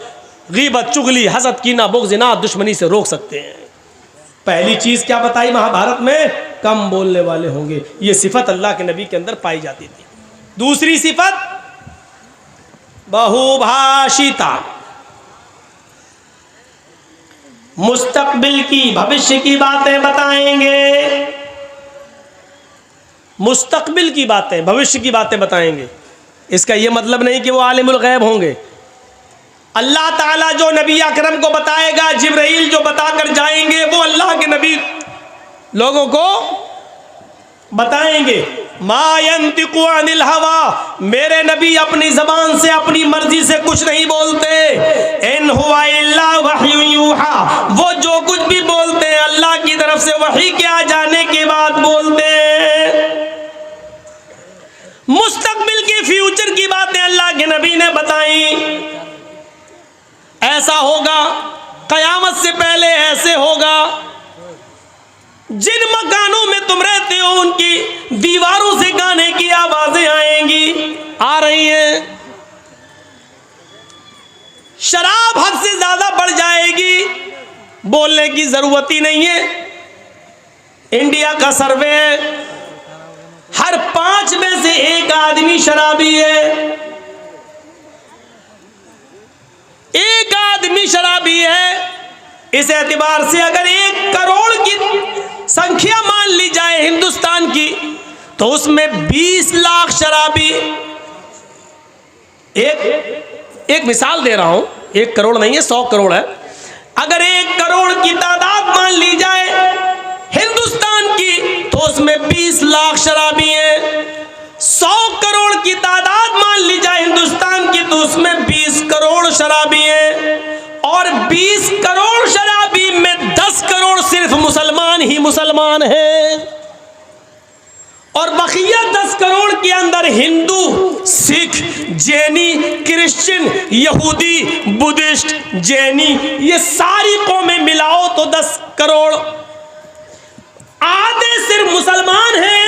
गीबत, चुगली, हसद, कीना, बुग़्ज़, इनाद, दुश्मनी से रोक सकते हैं। पहली चीज़ क्या बताई महाभारत में? कम बोलने वाले होंगे। ये सिफत अल्लाह के नबी के अंदर पाई जाती थी। दूसरी सिफत बहुभाषिता, मुस्तकबिल की, भविष्य की बातें बताएंगे। मुस्तकबिल की बातें, भविष्य की बातें बताएंगे। इसका यह मतलब नहीं कि वो आलिमुल गैब होंगे। अल्लाह ताला जो नबी अकरम को बताएगा, जिब्राइल जो बताकर जाएंगे, वो अल्लाह के नबी लोगों को बताएंगे। मा यंतिकु अनिल हवा, मेरे नबी अपनी जबान से अपनी मर्जी से कुछ नहीं बोलते। इन हुवा इल्ला वह्यु यूहा, वो जो कुछ भी बोलते हैं अल्लाह की तरफ से वही के आ जाने के बाद बोलते हैं। मुस्तकबिल की, फ्यूचर की बातें अल्लाह के नबी ने बताई। ऐसा होगा, कयामत से पहले ऐसे होगा। जिन मकानों में तुम रहते हो उनकी दीवारों से गाने की आवाजें आएंगी, आ रही हैं। शराब हद से ज्यादा बढ़ जाएगी, बोलने की जरूरत ही नहीं है। इंडिया का सर्वे है, हर 5 में से 1 आदमी शराबी है। 1 आदमी शराबी है। इस एतबार से अगर 1 करोड़ की संख्या मान ली जाए हिंदुस्तान की, तो उसमें 20 लाख शराबी। एक मिसाल दे रहा हूं, 1 करोड़ नहीं है, 100 करोड़ है। अगर 1 करोड़ की तादाद मान ली जाए हिंदुस्तान उसमें 20 लाख शराबी हैं। 100 करोड़ की तादाद मान ली जाए हिंदुस्तान की, तो उसमें 20 करोड़ शराबी हैं। और 20 करोड़ शराबी में 10 करोड़ सिर्फ मुसलमान ही मुसलमान हैं। और बकिया 10 करोड़ के अंदर हिंदू, सिख, जैनी, क्रिश्चियन, यहूदी, बुद्धिस्ट, जैनी, ये सारी कौमें मिलाओ तो 10 करोड़। आधे सिर्फ मुसलमान हैं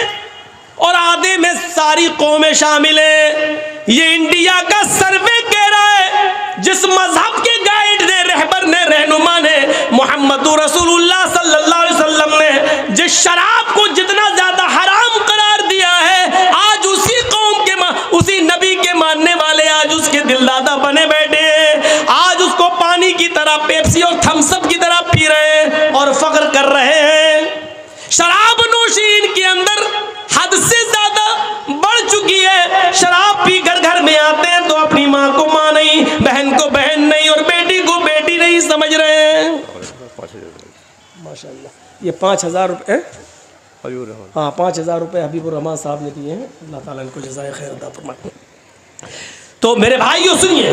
और आधे में सारी कौमें शामिल हैं। ये इंडिया का सर्वे कह रहा है। जिस मजहब के गाइड ने, रहबर ने, रहनुमा ने, मोहम्मद रसूलुल्लाह सल्लल्लाहु अलैहि वसल्लम ने जिस शराब को जितना ज्यादा हराम करार दिया है, आज उसी कौम के उसी नबी के मानने वाले आज उसके दिलदादा बने बैठे हैं। आज उसको पानी की तरह, पेप्सी और थम्स अप की तरह पी रहे हैं और फख्र कर रहे हैं। शराब नोशी इनके अंदर हद से ज्यादा बढ़ चुकी है। शराब पी घर घर में आते हैं तो अपनी माँ को माँ नहीं, बहन को बहन नहीं और बेटी को बेटी नहीं समझ रहे हैं। माशाल्लाह, ये 5,000 रुपये, हाँ 5,000 रुपये हबीबुर रहमान साहब ने दिए हैं। अल्लाह ताला इनको जज़ाए खैर अता फरमाए। तो मेरे भाइयों सुनिए,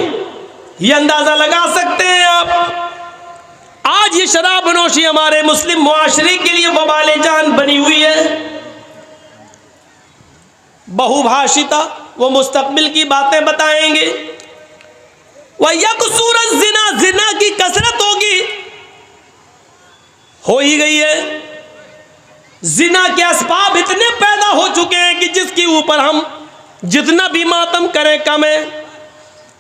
ये अंदाजा लगा सकते हैं आप, आज ये शराब नोशी हमारे मुस्लिम मुआशरे के लिए वबाले जान बनी हुई है। बहुभाषिता, वो मुस्तकबिल की बातें बताएंगे। वह यकसूरत जिना, जिना की कसरत होगी, हो ही गई है। जिना के असबाब इतने पैदा हो चुके हैं कि जिसके ऊपर हम जितना भी मातम करें कम है।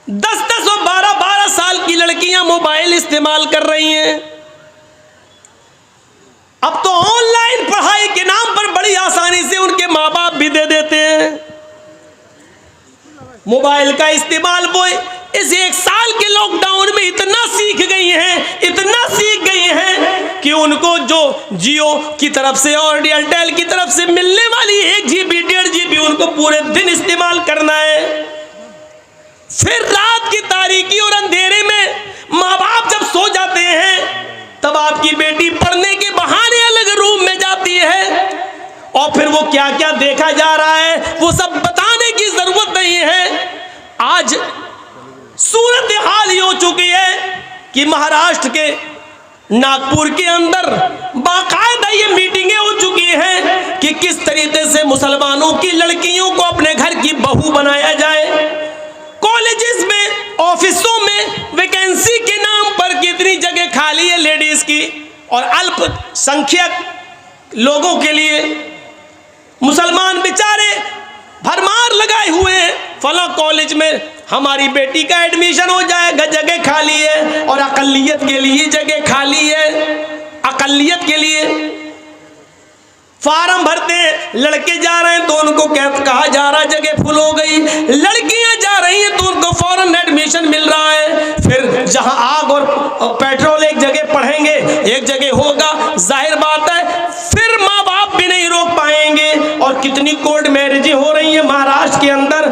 10-10 और 12-12 साल की लड़कियां मोबाइल इस्तेमाल कर रही हैं। अब तो ऑनलाइन पढ़ाई के नाम पर बड़ी आसानी से उनके माँ बाप भी दे देते हैं। मोबाइल का इस्तेमाल वो इस 1 साल के लॉकडाउन में इतना सीख गई हैं, इतना सीख गई हैं कि उनको जो जियो की तरफ से और एयरटेल की तरफ से मिलने वाली 1 GB 1.5 GB उनको पूरे दिन इस्तेमाल करना है। फिर रात की तारीकी और अंधेरे में माँ बाप जब सो जाते हैं, तब आपकी बेटी पढ़ने के बहाने अलग रूम में जाती है और फिर वो क्या क्या देखा जा रहा है वो सब बताने की जरूरत नहीं है। आज सूरत हाल ये हो चुकी है कि महाराष्ट्र के नागपुर के अंदर बाकायदा ये मीटिंगें हो चुकी हैं कि किस तरीके से मुसलमानों की लड़कियों को अपने घर की बहू बनाया जाए। कॉलेजेस में, ऑफिसों में वैकेंसी के नाम पर कितनी जगह खाली है लेडीज की, और अल्पसंख्यक लोगों के लिए मुसलमान बेचारे भरमार लगाए हुए हैं। फला कॉलेज में हमारी बेटी का एडमिशन हो जाएगा, जगह खाली है, और अकलियत के लिए जगह खाली है। अकलियत के लिए फार्म भरते हैं, लड़के जा रहे हैं तो उनको कहा जा रहा है जगह फुल हो गई, लड़कियां जा रही हैं तो उनको फौरन एडमिशन मिल रहा है। फिर जहां आग और पेट्रोल एक जगह पढ़ेंगे, एक जगह होगा, जाहिर बात है फिर माँ बाप भी नहीं रोक पाएंगे। और कितनी कोर्ट मैरिजें हो रही है महाराष्ट्र के अंदर,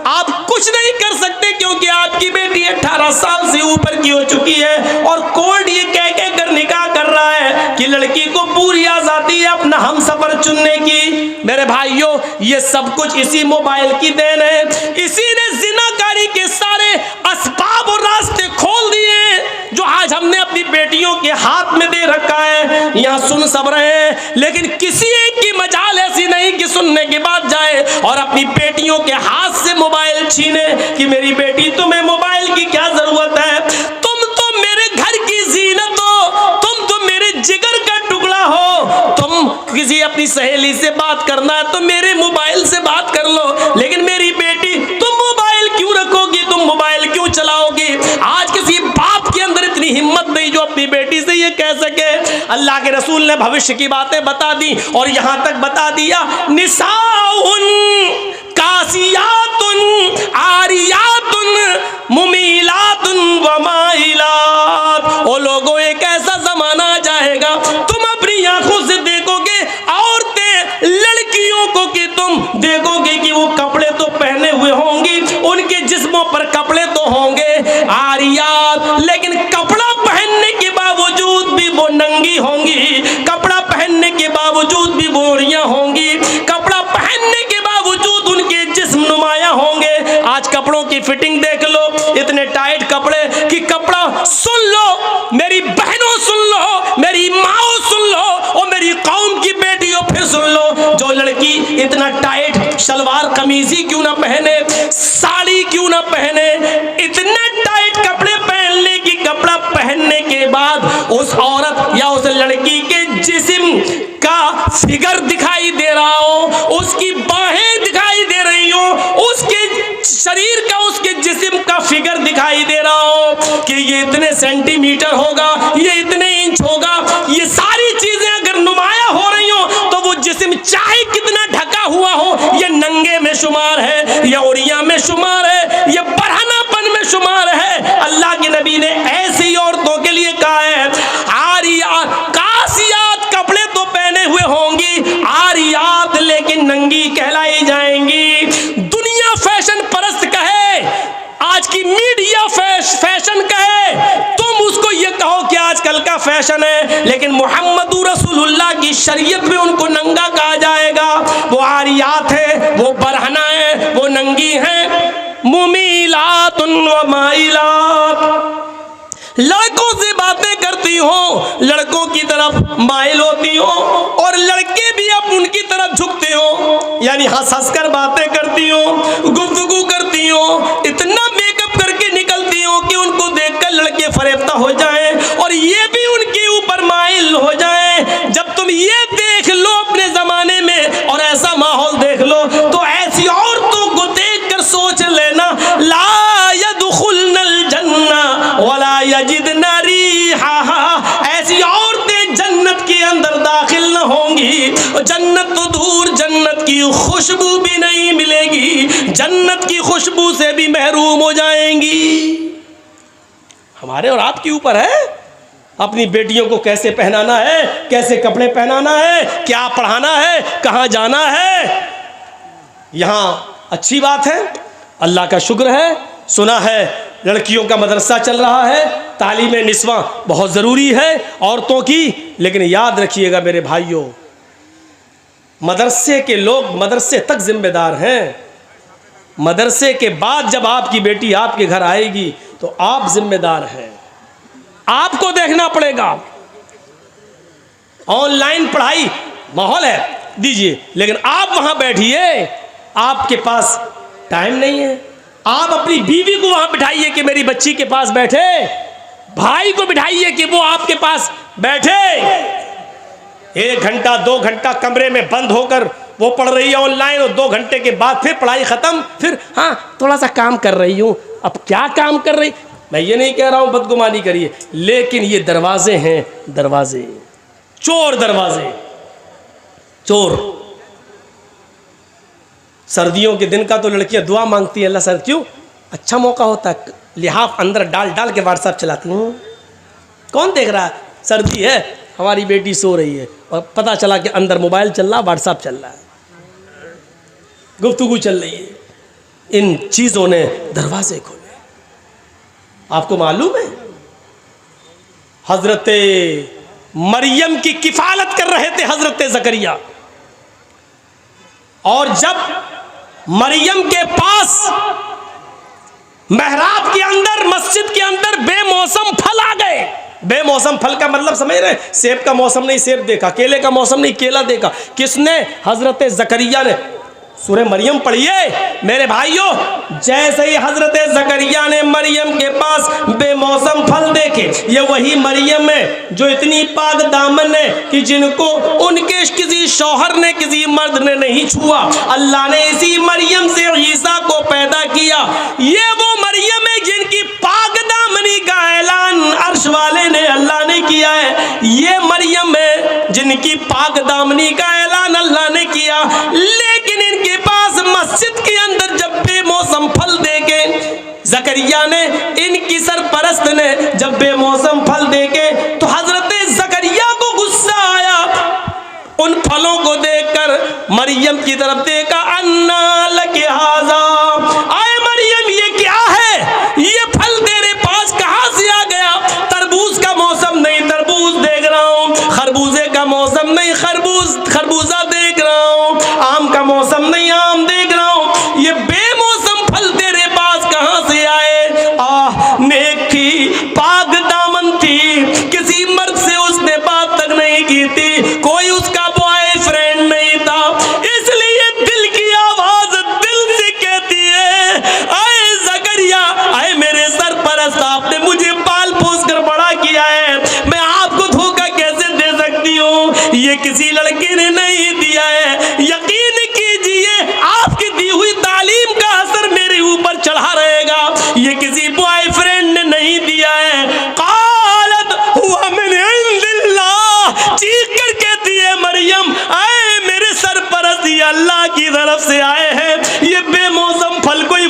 आप कुछ नहीं कर सकते क्योंकि आपकी बेटी 18 साल से ऊपर की हो चुकी है और कोर्ट ये कह कर निकाह कर रहा है कि लड़की को पूरी आजादी है अपना हमसफर चुनने की। मेरे भाइयों, ये सब कुछ इसी मोबाइल की देन है। इसी ने जिनाकारी के सारे असबाब और रास्ते खोल दिए जो आज हमने अपनी बेटियों के हाथ में दे रखा है। यहाँ सुन सब रहे हैं, लेकिन किसी एक की मजाल ऐसी नहीं कि सुनने के बाद जाए और अपनी बेटियों के हाथ से मोबाइल छीने कि मेरी बेटी, तुम्हें मोबाइल की क्या जरूरत है, तुम तो मेरे घर की जीनत हो, तुम तो मेरे जिगर का टुकड़ा हो, तुम किसी अपनी सहेली से बात करना है तो मेरे मोबाइल से बात कर लो, लेकिन मेरी बेटी तुम मोबाइल क्यों रखोगी, तुम मोबाइल क्यों चलाओगी। आज किसी बाप के अंदर इतनी हिम्मत नहीं जो अपनी बेटी से ये कह सके। अल्लाह के रसूल ने भविष्य की बातें बता दी और यहां तक बता दिया, निसाउन कासियातुन आरियातुन मुमीलातुन व माइलात। ओ लोगों, एक ऐसा जमाना आ जाएगा तुम अपनी आंखों से देखोगे औरतें, लड़कियों को, कि तुम देखोगे कि वो कपड़े तो पहने हुए होंगी, उनके जिस्मों पर कपड़े तो होंगे आरियात, लेकिन कपड़ा पहनने के बावजूद भी वो नंगी होंगी, कपड़ा पहनने के बावजूद भी बोरियां होंगी। आज कपड़ों की फिटिंग देख लो, इतने टाइट कपड़े कि कपड़ा, सुन लो मेरी बहनों, सुन लो मेरी माओ, सुन लो और मेरी कौम की बेटियों, फिर सुन लो, जो लड़की इतना टाइट शलवार कमीजी क्यों ना पहने, साड़ी क्यों ना पहने, इतने टाइट कपड़े पहन ले कि कपड़ा पहनने के बाद उस औरत या उस लड़की के जिस्म का फिगर दिखाई दे रहा हो, उसकी बाहें दिखाई दे रही हो, उसके शरीर का, उसके जिस्म का फिगर दिखाई दे रहा हो कि ये इतने सेंटीमीटर होगा, ये इतने इंच होगा, ये सारी चीजें अगर नुमाया हो रही हो तो वो जिस्म चाहे कितना ढका हुआ हो, ये नंगे में शुमार है, ये उरिया में शुमार है, ये बरहनापन में शुमार है। अल्लाह के नबी ने ऐसी औरतों के लिए कहा है, आरियात कासियात कपड़े तो पहने हुए होंगी, आरियात लेकिन नंगी कहलाई जाएंगी। दुनिया फैशन परस्त कहे, आज की मीडिया फैशन कहे, तुम उसको ये कहो कि आजकल का फैशन है, लेकिन मुहम्मदुर रसूलुल्लाह की शरीयत में उनको नंगा कहा जाएगा। वो आरियात है, वो बरहना है, वो नंगी है। मुमीलातुन व माइलात, लड़कों से बातें करती हो, लड़कों की तरफ माइल होती हो, और लड़के भी अब उनकी तरफ झुकते हो, यानी हंस हंस कर बातें करती हो, गुफ्तगू करती हो, इतना मेकअप करके निकलती हो कि उनको देखकर लड़के फरेफ्ता हो जाएं और ये भी उनके ऊपर माइल हो जाएं। जब तुम ये देख लो अपने जमाने में और ऐसा माहौल देख लो, तो ऐसी औरतों को देखकर सोच लेना, ला यदखुलनल जन्ना वला यजिदना रिहा, ऐसी औरतें जन्नत के अंदर दाखिल न होंगी, जन्नत तो दूर, जन्नत की खुशबू भी नहीं मिलेगी, जन्नत की खुशबू से भी महरूम हो जाएंगी। हमारे और आपके ऊपर है अपनी बेटियों को कैसे पहनाना है, कैसे कपड़े पहनाना है, क्या पढ़ाना है, कहाँ जाना है। यहाँ अच्छी बात है, अल्लाह का शुक्र है, सुना है लड़कियों का मदरसा चल रहा है, तालीम निस्वा बहुत ज़रूरी है औरतों की, लेकिन याद रखिएगा मेरे भाइयों, मदरसे के लोग मदरसे तक जिम्मेदार हैं। मदरसे के बाद जब आपकी बेटी आपके घर आएगी तो आप जिम्मेदार हैं, आपको देखना पड़ेगा। ऑनलाइन पढ़ाई माहौल है, दीजिए, लेकिन आप वहां बैठिए, आपके पास टाइम नहीं है। आप अपनी बीवी को वहां बिठाइए कि मेरी बच्ची के पास बैठे, भाई को बिठाइए कि वो आपके पास बैठे। 1 घंटा 2 घंटा कमरे में बंद होकर वो पढ़ रही है ऑनलाइन, और 2 घंटे के बाद फिर पढ़ाई खत्म, फिर हाँ थोड़ा सा काम कर रही हूँ। अब क्या काम कर रही, मैं ये नहीं कह रहा हूँ बदगुमानी करिए, लेकिन ये दरवाजे हैं, दरवाजे, चोर दरवाजे, चोर। सर्दियों के दिन का तो लड़कियां दुआ मांगती हैं, अल्लाह सर क्यों, अच्छा मौका होता है, लिहाफ अंदर डाल डाल के व्हाट्सएप चलाती हूँ, कौन देख रहा है, सर्दी है, हमारी बेटी सो रही है और पता चला कि अंदर मोबाइल चल रहा, व्हाट्सएप चल रहा है, गुफ्तगू चल रही है। इन चीज़ों ने दरवाजे खोले। आपको मालूम है हजरत मरियम की किफालत कर रहे थे हजरत जकरिया, और जब मरियम के पास मेहराब के अंदर, मस्जिद के अंदर बेमौसम फल आ गए। बेमौसम फल का मतलब समझ रहे, सेब का मौसम नहीं सेब देखा, केले का मौसम नहीं केला देखा, किसने, हजरत जकरिया ने। सूरह मरियम पढ़िए मेरे भाइयों, जैसे ही हजरत जकरिया ने मरियम के पास बेमौसम फल देखे, ये वही मरियम है जो इतनी पाक दामन है कि जिनको उनके किसी शौहर ने, किसी मर्द ने नहीं छुआ। अल्लाह ने इसी मरियम से ईसा को पैदा किया। ये वो मरियम है जिनकी पाक दामनी का ऐलान अर्श वाले ने, अल्लाह ने किया है। ये मरियम है जिनकी पाक दामनी का ऐलान अल्लाह ने किया, लेकिन इनके पास मस्जिद के अंदर जब बेमौसम फल देके, जकरिया ने, इनकी सरपरस्त ने जब बेमौसम फल देके, तो हजरत जकरिया को गुस्सा आया। उन फलों को देखकर मरियम की तरफ देखा, अन्ना लके हाजा, आए मरियम ये क्या है, ये फल तेरे पास कहां से आ गया। तरबूज का मौसम नहीं तरबूज देख रहा हूं, खरबूजे का मौसम नहीं खरबूजा देख रहा हूं, आम का मौसम नहीं आम देख रहा हूं, ये बेमौसम फल तेरे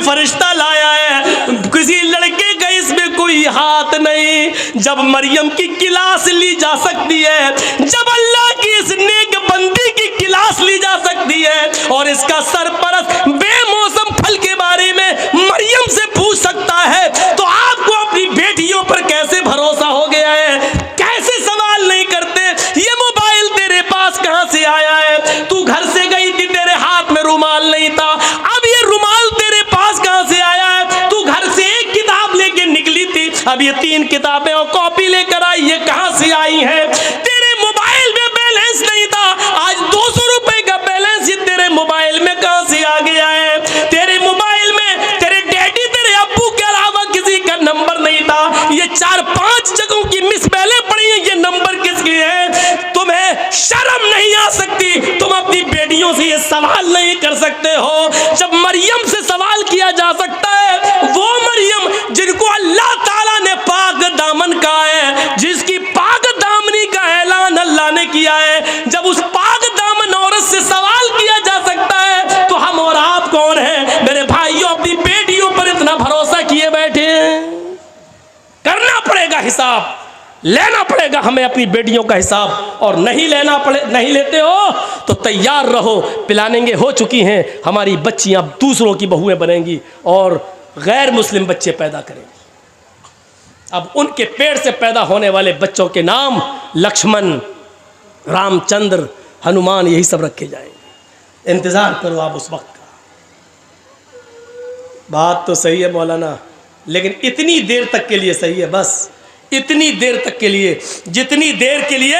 फरिश्ता लाया है, किसी लड़के का इसमें कोई हाथ नहीं। जब मरियम की क्लास ली जा सकती है, जब अल्लाह की इस नेक बंदी की क्लास ली जा सकती है, और इसका सरपरस्त बेमौसम फल के बारे में मरियम से पूछ सकता है, तो आपको अपनी बेटियों पर कैसे भरोसा हो गया है? कैसे सवाल नहीं करते? ये मोबाइल तेरे पास कहां से आया है? तू घर से गई थी, तेरे हाथ में रुमाल नहीं था, अब ये रुमाल तेरे पास कहां से आया है? तू घर से एक किताब लेके निकली थी, अब ये 3 किताबें और कॉपी लेकर आई, ये कहां से आई है? तेरे मोबाइल में बैलेंस नहीं था, आज 200 रुपए का बैलेंस ये तेरे मोबाइल में कहां से आ गया है? तेरे मोबाइल में तेरे डैडी, तेरे अब्बू के अलावा किसी का नंबर नहीं था, ये 4-5 जगहों की मिस बैलें पड़ी है, ये नंबर किसके हैं? तुम्हें शर्म नहीं आ सकती? तुम अपनी बेटियों से ये सवाल नहीं कर सकते हो? जब मरियम से सवाल किया जा सकता है, वो मरियम जिनको अल्लाह ताला ने पाक दामन कहा है, जिसकी पाक दामनी का ऐलान अल्लाह ने किया है, जब उस पाक दामन औरत से सवाल किया जा सकता है, तो हम और आप कौन हैं? मेरे भाइयों, अपनी बेटियों पर इतना भरोसा किए बैठे हैं। करना पड़ेगा हिसाब, लेना पड़ेगा हमें अपनी बेटियों का हिसाब, और नहीं लेते हो तो तैयार रहो, पिलानेंगे हो चुकी हैं हमारी बच्चियां, दूसरों की बहुएं बनेंगी और गैर मुस्लिम बच्चे पैदा करेंगी। अब उनके पेट से पैदा होने वाले बच्चों के नाम लक्ष्मण, रामचंद्र, हनुमान, यही सब रखे जाएंगे। इंतजार करो आप उस वक्त का। बात तो सही है मौलाना, लेकिन इतनी देर तक के लिए सही है, बस इतनी देर तक के लिए, जितनी देर के लिए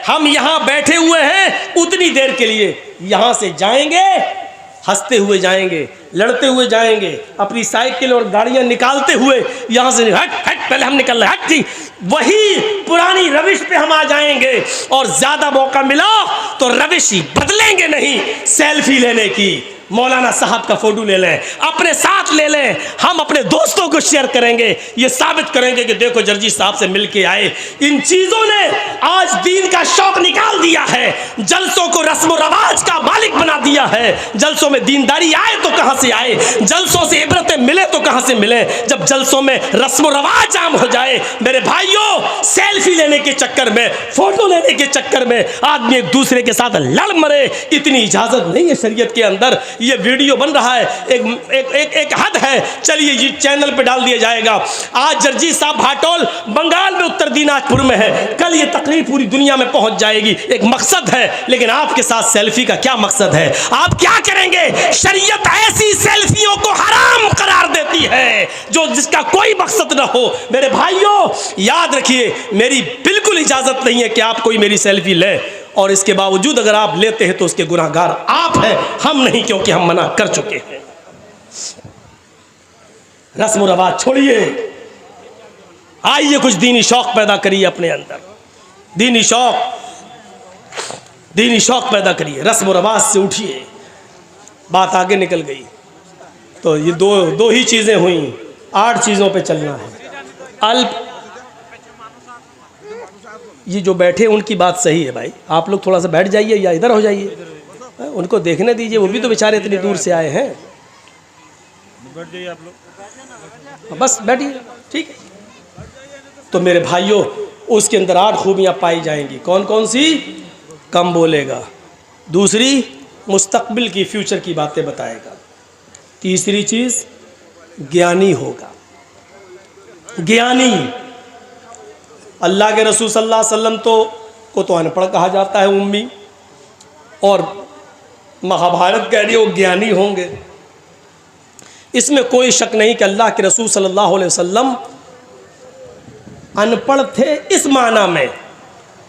हम यहाँ बैठे हुए हैं, उतनी देर के लिए यहाँ से जाएंगे, हंसते हुए जाएंगे, लड़ते हुए जाएंगे, अपनी साइकिल और गाड़ियाँ निकालते हुए यहाँ से हट हट, पहले हम निकल रहे, हट जी, वही पुरानी रविश पे हम आ जाएंगे। और ज़्यादा मौका मिला तो रविश ही बदलेंगे नहीं, सेल्फी लेने की, मौलाना साहब का फोटो ले लें, अपने साथ ले लें, हम अपने दोस्तों को शेयर करेंगे, ये साबित करेंगे कि देखो जर्जी साहब से मिल के आए। इन चीज़ों ने आज दीन का शौक निकाल दिया है, जलसों को रस्म रवाज का मालिक बना दिया है। जलसों में दीनदारी आए तो कहाँ से आए, जलसों से इबरतें मिले तो कहाँ से मिले, जब जलसों में रस्म रवाज आम हो जाए। मेरे भाइयों, सेल्फी लेने के चक्कर में, फोटो लेने के चक्कर में आदमी एक दूसरे के साथ लड़ मरे, इतनी इजाज़त नहीं है शरीयत के अंदर। ये वीडियो बन रहा है, एक हद है, चलिए ये चैनल पे डाल दिया जाएगा। आज जर्जी साहब भाटोल बंगाल में उत्तर दिनाजपुर में है, कल ये तकरीर पूरी दुनिया में पहुंच जाएगी। एक मकसद है, लेकिन आपके साथ सेल्फी का क्या मकसद है? आप क्या करेंगे? शरीयत ऐसी सेल्फियों को हराम करार देती है जो जिसका कोई मकसद ना हो। मेरे भाइयों याद रखिए, मेरी बिल्कुल इजाजत नहीं है कि आप कोई मेरी सेल्फी ले, और इसके बावजूद अगर आप लेते हैं तो उसके गुनाहगार आप हैं, हम नहीं, क्योंकि हम मना कर चुके हैं। रस्म रवाज छोड़िए, आइए कुछ दीनी शौक पैदा करिए अपने अंदर, दीनी शौक पैदा करिए, रस्म रवाज से उठिए। बात आगे निकल गई तो ये दो ही चीज़ें हुई, 8 चीज़ों पे चलना है। ये जो बैठे उनकी बात सही है भाई, आप लोग थोड़ा सा बैठ जाइए या इधर हो जाइए, उनको देखने दीजिए, वो भी तो बेचारे इतनी दूर से आए हैं। बैठ जाइए आप लोग, बस बैठिए, ठीक है। तो मेरे भाइयों, उसके अंदर 8 खूबियाँ पाई जाएंगी। कौन कौन सी? कम बोलेगा, दूसरी मुस्तकबिल की, फ्यूचर की बातें बताएगा, तीसरी चीज़ ज्ञानी होगा। ज्ञानी, अल्लाह के रसूल सल्लल्लाहु अलैहि वसल्लम को तो अनपढ़ कहा जाता है, उम्मी, और महाभारत कह रही है वो ज्ञानी होंगे। इसमें कोई शक नहीं कि अल्लाह के रसूल सल्लल्लाहु अलैहि वसल्लम अनपढ़ थे, इस माना में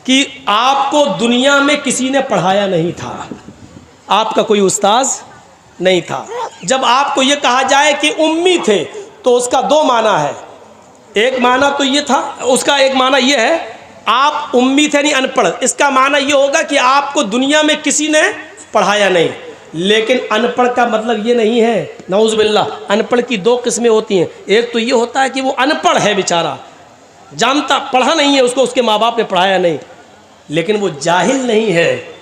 कि आपको दुनिया में किसी ने पढ़ाया नहीं था, आपका कोई उस्ताद नहीं था। जब आपको ये कहा जाए कि उम्मी थे तो उसका 2 माना है। एक माना तो ये था, उसका एक माना ये है, आप उम्मी थे नहीं अनपढ़, इसका माना ये होगा कि आपको दुनिया में किसी ने पढ़ाया नहीं। लेकिन अनपढ़ का मतलब ये नहीं है, नऊज़ बिल्लाह, अनपढ़ की 2 किस्में होती हैं। एक तो ये होता है कि वो अनपढ़ है बेचारा, जानता, पढ़ा नहीं है, उसको उसके माँ बाप ने पढ़ाया नहीं, लेकिन वो जाहिल नहीं है,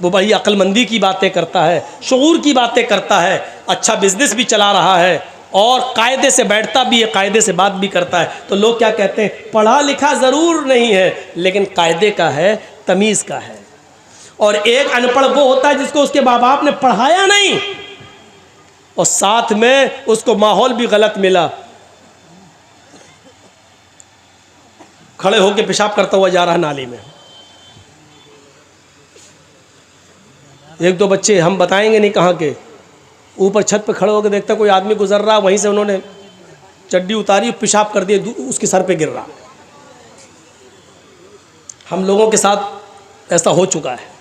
वो बड़ी अक्लमंदी की बातें करता है, शऊर की बातें करता है, अच्छा बिजनेस भी चला रहा है, और कायदे से बैठता भी है, कायदे से बात भी करता है। तो लोग क्या कहते हैं, पढ़ा लिखा ज़रूर नहीं है लेकिन कायदे का है, तमीज़ का है। और एक अनपढ़ वो होता है जिसको उसके माँ बाप ने पढ़ाया नहीं और साथ में उसको माहौल भी गलत मिला, खड़े होकर पेशाब करता हुआ जा रहा है नाली में। एक दो बच्चे, हम बताएंगे नहीं कहाँ के, ऊपर छत पे खड़े होकर देखता कोई आदमी गुजर रहा, वहीं से उन्होंने चड्डी उतारी, पेशाब कर दिए, उसके सर पे गिर रहा। हम लोगों के साथ ऐसा हो चुका है।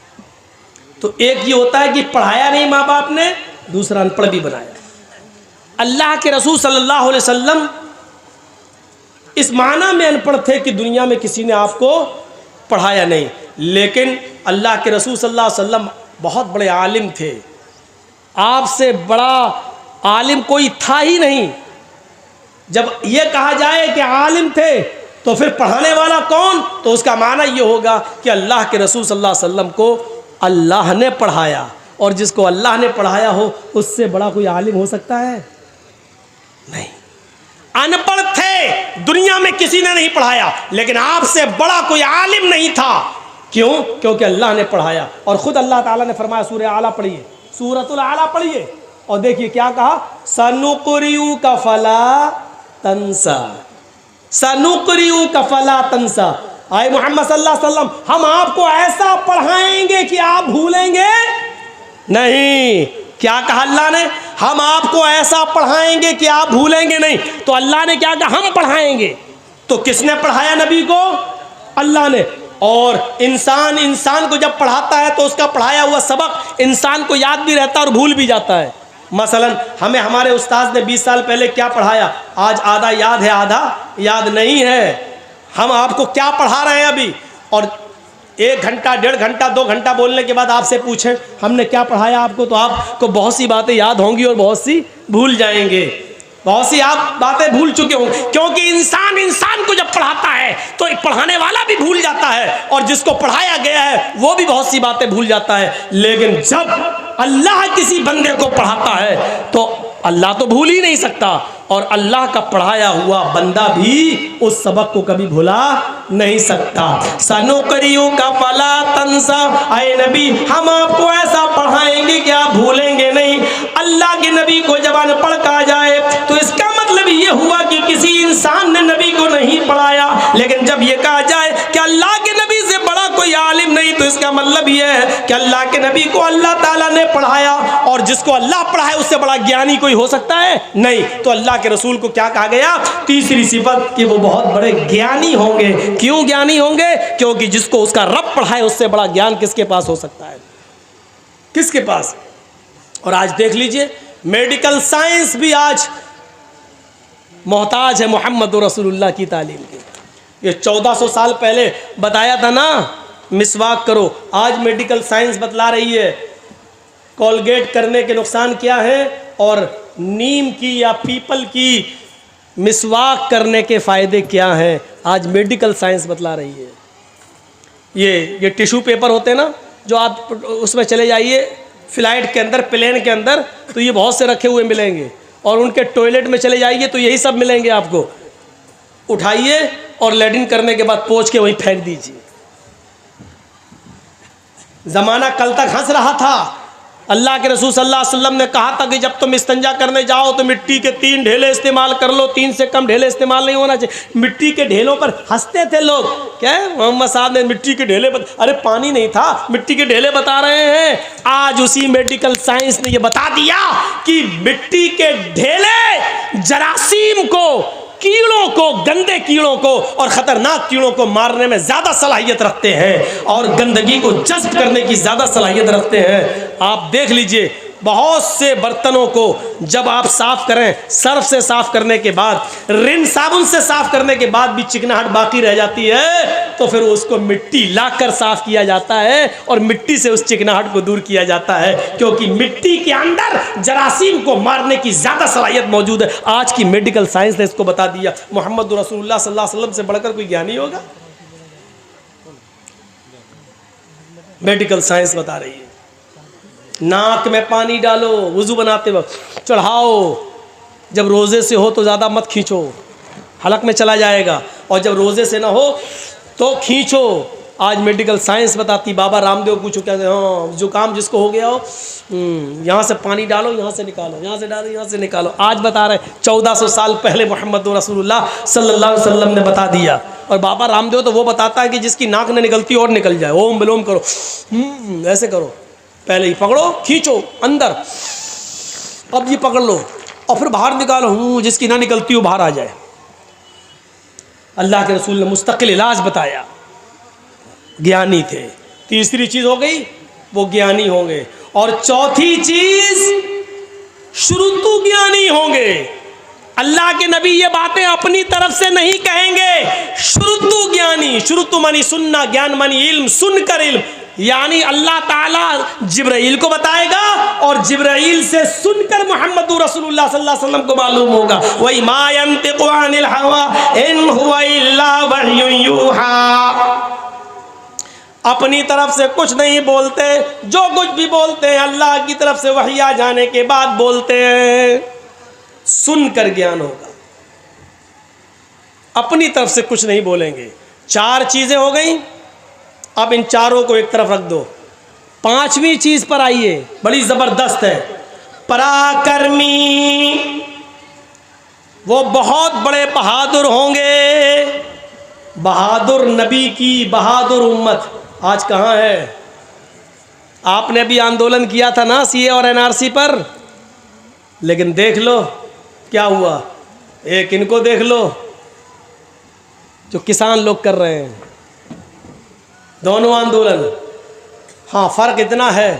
तो एक ये होता है कि पढ़ाया नहीं माँ बाप ने, दूसरा अनपढ़ भी बनाया। अल्लाह के रसूल सल्लल्लाहु अलैहि वसल्लम इस माना में अनपढ़ थे कि दुनिया में किसी ने आपको पढ़ाया नहीं, लेकिन अल्लाह के रसूल सल्लल्लाहु अलैहि वसल्लम बहुत बड़े आलिम थे। आपसे बड़ा आलिम कोई था ही नहीं। जब ये कहा जाए कि आलिम थे तो फिर पढ़ाने वाला कौन, तो उसका माना ये होगा कि अल्लाह के रसूल सल्लल्लाहु अलैहि वसल्लम को अल्लाह ने पढ़ाया, और जिसको अल्लाह ने पढ़ाया हो उससे बड़ा कोई आलिम हो सकता है? नहीं। अनपढ़ थे, दुनिया में किसी ने नहीं पढ़ाया, लेकिन आपसे बड़ा कोई आलिम नहीं था। क्यों? क्योंकि अल्लाह ने पढ़ाया। और ख़ुद अल्लाह ताला ने फरमाया, सूरह आला पढ़िए, सूरतुल आला पढ़िए, और देखिए क्या कहा, सनुक़रिउ का फला तंसा, सनुक़रिउ का फला तंसा। आए मोहम्मद सल्लल्लाहु अलैहि वसल्लम, हम आपको ऐसा पढ़ाएंगे कि आप भूलेंगे नहीं। क्या कहा अल्लाह ने? हम आपको ऐसा पढ़ाएंगे कि आप भूलेंगे नहीं। तो अल्लाह ने क्या कहा? हम पढ़ाएंगे। तो किसने पढ़ाया नबी को? अल्लाह ने। और इंसान को जब पढ़ाता है तो उसका पढ़ाया हुआ सबक इंसान को याद भी रहता है और भूल भी जाता है। मसलन हमें हमारे उस्ताद ने 20 साल पहले क्या पढ़ाया, आज आधा याद है, आधा याद नहीं है। हम आपको क्या पढ़ा रहे हैं अभी, और 1 घंटा, 1.5 घंटा, 2 घंटा बोलने के बाद आपसे पूछें हमने क्या पढ़ाया आपको, तो आपको बहुत सी बातें याद होंगी और बहुत सी भूल जाएंगे। बहुत सी आप बातें भूल चुके होंगे, क्योंकि इंसान को जब पढ़ाता है तो एक पढ़ाने वाला भी भूल जाता है, और जिसको पढ़ाया गया है वो भी बहुत सी बातें भूल जाता है। लेकिन जब अल्लाह किसी बंदे को पढ़ाता है तो अल्लाह तो भूल ही नहीं सकता, और अल्लाह का पढ़ाया हुआ बंदा भी उस सबक को कभी भुला नहीं सकता। सनुक़रिउ का फला तंसा, आए नबी हम आपको ऐसा पढ़ाएंगे कि आप भूलेंगे नहीं। अल्लाह के नबी को जब अनपढ़ कहा जाए तो इसका मतलब ये हुआ कि किसी इंसान ने नबी को नहीं पढ़ाया, लेकिन जब ये कहा जाए कि अल्लाह के नबी से बड़ा कोई आलिम नहीं, तो इसका मतलब ये है कि अल्लाह के नबी को अल्लाह ताला ने पढ़ाया, और जिसको अल्लाह पढ़ाए उससे बड़ा ज्ञानी कोई हो सकता है? नहीं। तो अल्लाह के रसूल को क्या कहा गया? तीसरी सिफत कि वो बहुत बड़े ज्ञानी होंगे। क्यों ज्ञानी होंगे? क्योंकि जिसको उसका रब पढ़ाए उससे बड़ा ज्ञान किसके पास हो सकता है? किसके पास? और आज देख लीजिए, मेडिकल साइंस भी आज मोहताज है मोहम्मद रसूलुल्लाह की तालीम की। ये 1400 साल पहले बताया था ना, मिसवाक करो, आज मेडिकल साइंस बतला रही है कोलगेट करने के नुकसान क्या है, और नीम की या पीपल की मिसवाक करने के फ़ायदे क्या हैं, आज मेडिकल साइंस बतला रही है। ये टिश्यू पेपर होते हैं ना, जो आप उसमें चले जाइए फ़्लाइट के अंदर, प्लेन के अंदर, तो ये बहुत से रखे हुए मिलेंगे, और उनके टॉयलेट में चले जाइए तो यही सब मिलेंगे आपको। उठाइए और लैट्रिन करने के बाद पोंछ के वहीं फेंक दीजिए। ज़माना कल तक हंस रहा था। अल्लाह के रसूल सल्लल्लाहु अलैहि वसल्लम ने कहा था कि जब तुम इस्तंजा करने जाओ तो मिट्टी के 3 ढेले इस्तेमाल कर लो, 3 से कम ढेले इस्तेमाल नहीं होना चाहिए। मिट्टी के ढेलों पर हंसते थे लोग, क्या मोहम्मद साहब ने मिट्टी के ढेले अरे पानी नहीं था, मिट्टी के ढेले बता रहे हैं। आज उसी मेडिकल साइंस ने यह बता दिया कि मिट्टी के ढेले जरासीम को, कीड़ों को, गंदे कीड़ों को और ख़तरनाक कीड़ों को मारने में ज़्यादा सलाहियत रखते हैं, और गंदगी को जज़्ब करने की ज़्यादा सलाहियत रखते हैं। आप देख लीजिए, बहुत से बर्तनों को जब आप साफ़ करें, सर्फ से साफ़ करने के बाद, रिन साबुन से साफ़ करने के बाद भी चिकनाहट बाकी रह जाती है, तो फिर उसको मिट्टी लाकर साफ़ किया जाता है और मिट्टी से उस चिकनाहट को दूर किया जाता है, क्योंकि मिट्टी के अंदर जरासीम को मारने की ज़्यादा सलाहियत मौजूद है। आज की मेडिकल साइंस ने इसको बता दिया। मोहम्मद रसूलुल्लाह सल्लल्लाहु अलैहि वसल्लम से बढ़कर कोई ज्ञानी होगा? मेडिकल साइंस बता रही है। नाक में पानी डालो, वुज़ू बनाते वक्त चढ़ाओ, जब रोज़े से हो तो ज़्यादा मत खींचो, हलक में चला जाएगा, और जब रोज़े से ना हो तो खींचो। आज मेडिकल साइंस बताती, बाबा रामदेव पूछो क्या, हाँ जुकाम जिसको हो गया हो, यहाँ से पानी डालो, यहाँ से निकालो, यहाँ से डालो, यहाँ से निकालो। आज बता रहे 1400 साल पहले मोहम्मद रसूलुल्लाह सल्लल्लाहु अलैहि वसल्लम ने बता दिया। और बाबा रामदेव तो वो बताता है कि जिसकी नाक में निकलती और निकल जाए, ओम विलोम करो, ऐसे करो, पहले ही पकड़ो, खींचो अंदर, अब ये पकड़ लो और फिर बाहर निकालो, जिसकी ना निकलती हो बाहर आ जाए। अल्लाह के रसूल ने मुस्तकिल इलाज बताया, ज्ञानी थे। तीसरी चीज़ हो गई, वो ज्ञानी होंगे। और चौथी चीज़, शुरुतु ज्ञानी होंगे। अल्लाह के नबी ये बातें अपनी तरफ से नहीं कहेंगे, शुरुतु ज्ञानी, शुरुतु मानी सुनना, ज्ञान मानी इल्म, सुनकर इल्म, यानी अल्लाह ताला जिब्राइल को बताएगा और जिब्राइल से सुनकर मोहम्मद रसूलुल्लाह सल्लल्लाहु अलैहि वसल्लम को मालूम होगा। वही मा यंतिकु अनिल हवा इन हुवा इल्ला वह्युन यूहा, अपनी तरफ से कुछ नहीं बोलते, जो कुछ भी बोलते हैं अल्लाह की तरफ से वही आ जाने के बाद बोलते हैं। सुनकर ज्ञान होगा, अपनी तरफ से कुछ नहीं बोलेंगे। 4 चीजें हो गई, अब इन चारों को एक तरफ रख दो। 5वीं चीज पर आइए, बड़ी जबरदस्त है। पराक्रमी, वो बहुत बड़े बहादुर होंगे। बहादुर नबी की बहादुर उम्मत आज कहाँ है? आपने भी आंदोलन किया था ना सीए और एनआरसी पर, लेकिन देख लो क्या हुआ। एक इनको देख लो जो किसान लोग कर रहे हैं, दोनों आंदोलन। हाँ, फ़र्क इतना है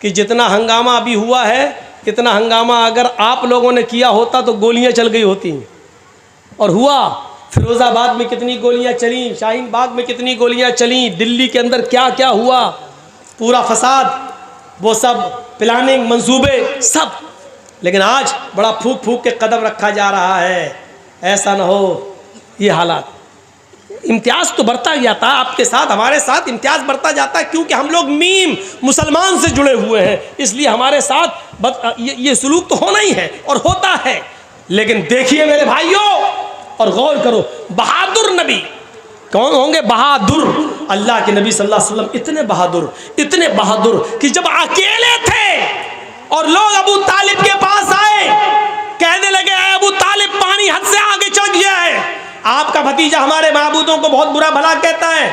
कि जितना हंगामा अभी हुआ है, इतना हंगामा अगर आप लोगों ने किया होता तो गोलियां चल गई होती। और हुआ, फिरोज़ाबाद में कितनी गोलियां चली, शाहीन बाग में कितनी गोलियां चली, दिल्ली के अंदर क्या क्या हुआ, पूरा फसाद, वो सब प्लानिंग, मंसूबे सब। लेकिन आज बड़ा फूक फूक के कदम रखा जा रहा है, ऐसा ना हो ये हालात। इम्तियाज़ तो बढ़ता गया था आपके साथ, हमारे साथ इम्तियाज़ बढ़ता जाता है, क्योंकि हम लोग मीम मुसलमान से जुड़े हुए हैं, इसलिए हमारे साथ ये सुलूक तो होना ही है और होता है। लेकिन देखिए मेरे भाइयों और गौर करो, बहादुर नबी कौन होंगे? बहादुर अल्लाह के नबी सल्लल्लाहु अलैहि वसल्लम इतने बहादुर कि जब अकेले थे और लोग अबू तालिब के पास आए, कहने लगे अबू तालिब पानी हद से आगे चढ़ गया है, आपका भतीजा हमारे माबूदों को बहुत बुरा भला कहता है,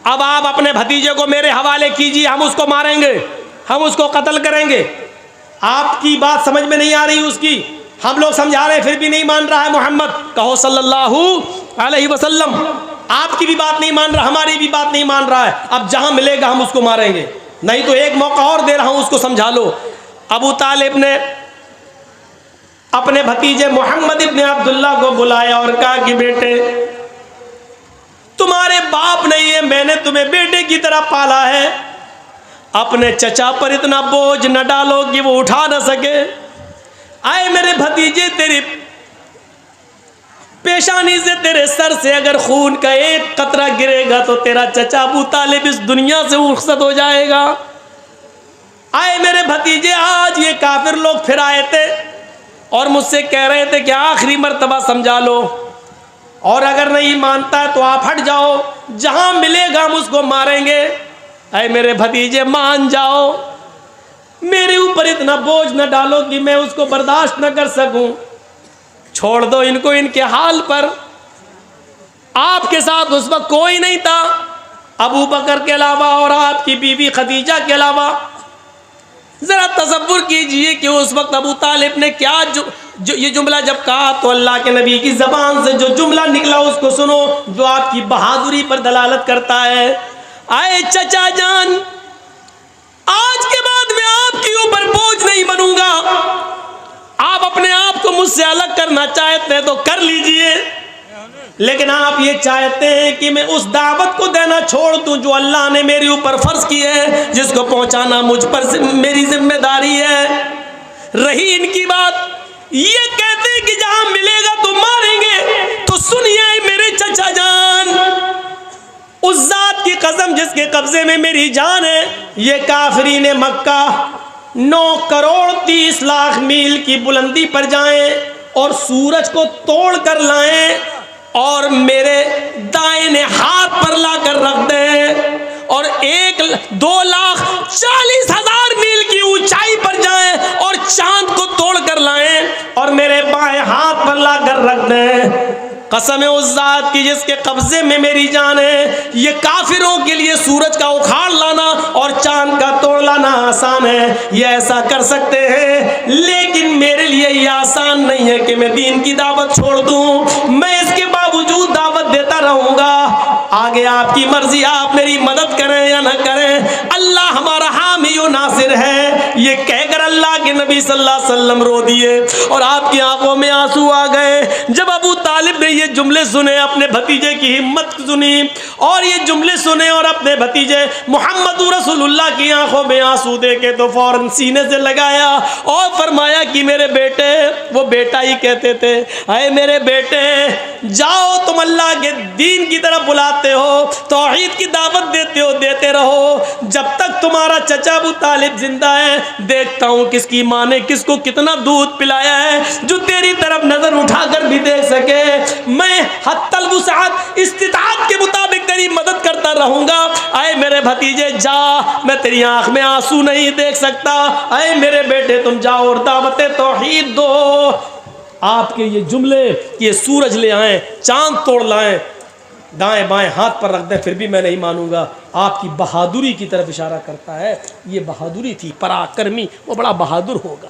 अब आप अपने भतीजे को मेरे हवाले कीजिए, हम उसको मारेंगे, हम उसको कत्ल करेंगे। आपकी बात समझ में नहीं आ रही उसकी, हम लोग समझा रहे हैं फिर भी नहीं मान रहा है। मोहम्मद कहो सल्लल्लाहु अलैहि वसल्लम, आपकी भी बात नहीं मान रहा, हमारी भी बात नहीं मान रहा है। अब जहां मिलेगा हम उसको मारेंगे, नहीं तो एक मौका और दे रहा हूं, उसको समझा लो। अबू तालिब ने अपने भतीजे मोहम्मद इब्न अब्दुल्ला को बुलाया और कहा कि बेटे, तुम्हारे बाप नहीं है, मैंने तुम्हें बेटे की तरह पाला है, अपने चचा पर इतना बोझ न डालो कि वो उठा न सके। आए मेरे भतीजे, तेरी पेशानी से, तेरे सर से अगर खून का एक कतरा गिरेगा तो तेरा चचा अबू तालिब इस दुनिया से रुखसत हो जाएगा। आए मेरे भतीजे, आज ये काफिर लोग फिर आए थे और मुझसे कह रहे थे कि आखिरी मर्तबा समझा लो, और अगर नहीं मानता तो आप हट जाओ, जहां मिलेगा हम उसको मारेंगे। अरे मेरे भतीजे, मान जाओ, मेरे ऊपर इतना बोझ न डालो कि मैं उसको बर्दाश्त न कर सकूं, छोड़ दो इनको इनके हाल पर। आपके साथ उस वक्त कोई नहीं था अबू बकर के अलावा और आपकी बीवी खदीजा के अलावा। जरा तसव्वुर कीजिए कि उस वक्त अबू तालिब ने क्या जो ये जुमला जब कहा तो अल्लाह के नबी की ज़बान से जो जुमला निकला उसको सुनो, जो आपकी बहादुरी पर दलालत करता है। आए चचा जान, आज के बाद मैं आपके ऊपर बोझ नहीं बनूंगा, आप अपने आप को मुझसे अलग करना चाहते हैं तो कर लीजिए, लेकिन आप ये चाहते हैं कि मैं उस दावत को देना छोड़ दूं जो अल्लाह ने मेरे ऊपर फर्ज की है, जिसको पहुंचाना मुझ पर मेरी जिम्मेदारी है। रही इनकी बात, ये कहते हैं कि जहां मिलेगा तो मारेंगे, तो सुनिए मेरे चचा जान, उस जात की कसम जिसके कब्जे में मेरी जान है, ये काफिरीन मक्का 9 करोड़ 30 लाख मील की बुलंदी पर जाएं और सूरज को तोड़ कर लाएं और मेरे दाहिने हाथ पर लाकर रख दें, और 1,02,40,000 मील की ऊंचाई पर जाएं और चांद को तोड़ कर लाएं और मेरे बाएं हाथ पर लाकर रख दें। कसम है उस जात की जिसके कब्जे में मेरी जान है, ये काफिरों के लिए सूरज का उखाड़ लाना और चांद का तोड़ लाना आसान है, ये ऐसा कर सकते हैं, लेकिन मेरे लिए ये आसान नहीं है कि मैं दीन की दावत छोड़ दूं। मैं इसके बावजूद दावत देता रहूंगा। आगे आपकी मर्जी, आप मेरी मदद करें या न करें, अल्लाह हमारा हामी व नासिर है। ये कहकर अल्लाह के नबी सल्लल्लाहु अलैहि वसल्लम रो दिए और आपकी आंखों में आंसू आ गए। जब अबू तालिब ने ये जुमले सुने, अपने भतीजे की हिम्मत सुनी और ये जुमले सुने और अपने भतीजे मोहम्मद रसूलुल्लाह की आंखों में आंसू देके तो फौरन सीने से लगाया और फरमाया कि मेरे बेटे, वो बेटा ही कहते थे, अरे मेरे बेटे जाओ, तुम अल्लाह के दीन की तरफ बुलाते हो, तौहीद की दावत देते हो, देते रहो, जब तक तुम्हारा चचा अबू तालिब जिंदा है देखता हूँ किसकी माँ ने किसको कितना दूध पिलाया है जो तेरी तरफ नजर उठाकर भी देख सके। मैं हत्तल वुसअत इस्तिताअत के मुताबिक तेरी मदद करता रहूंगा। आए मेरे भतीजे जा, मैं तेरी आंख में आंसू नहीं देख सकता, आए मेरे बेटे तुम जाओ और दावत तौहीद दो। आपके ये जुमले, ये सूरज ले आए, चांद तोड़ लाएं, दाएं बाएं हाथ पर रख दें, फिर भी मैं नहीं मानूंगा। आपकी बहादुरी की तरफ इशारा करता है। ये बहादुरी थी, पराक्रमी, वो बड़ा बहादुर होगा।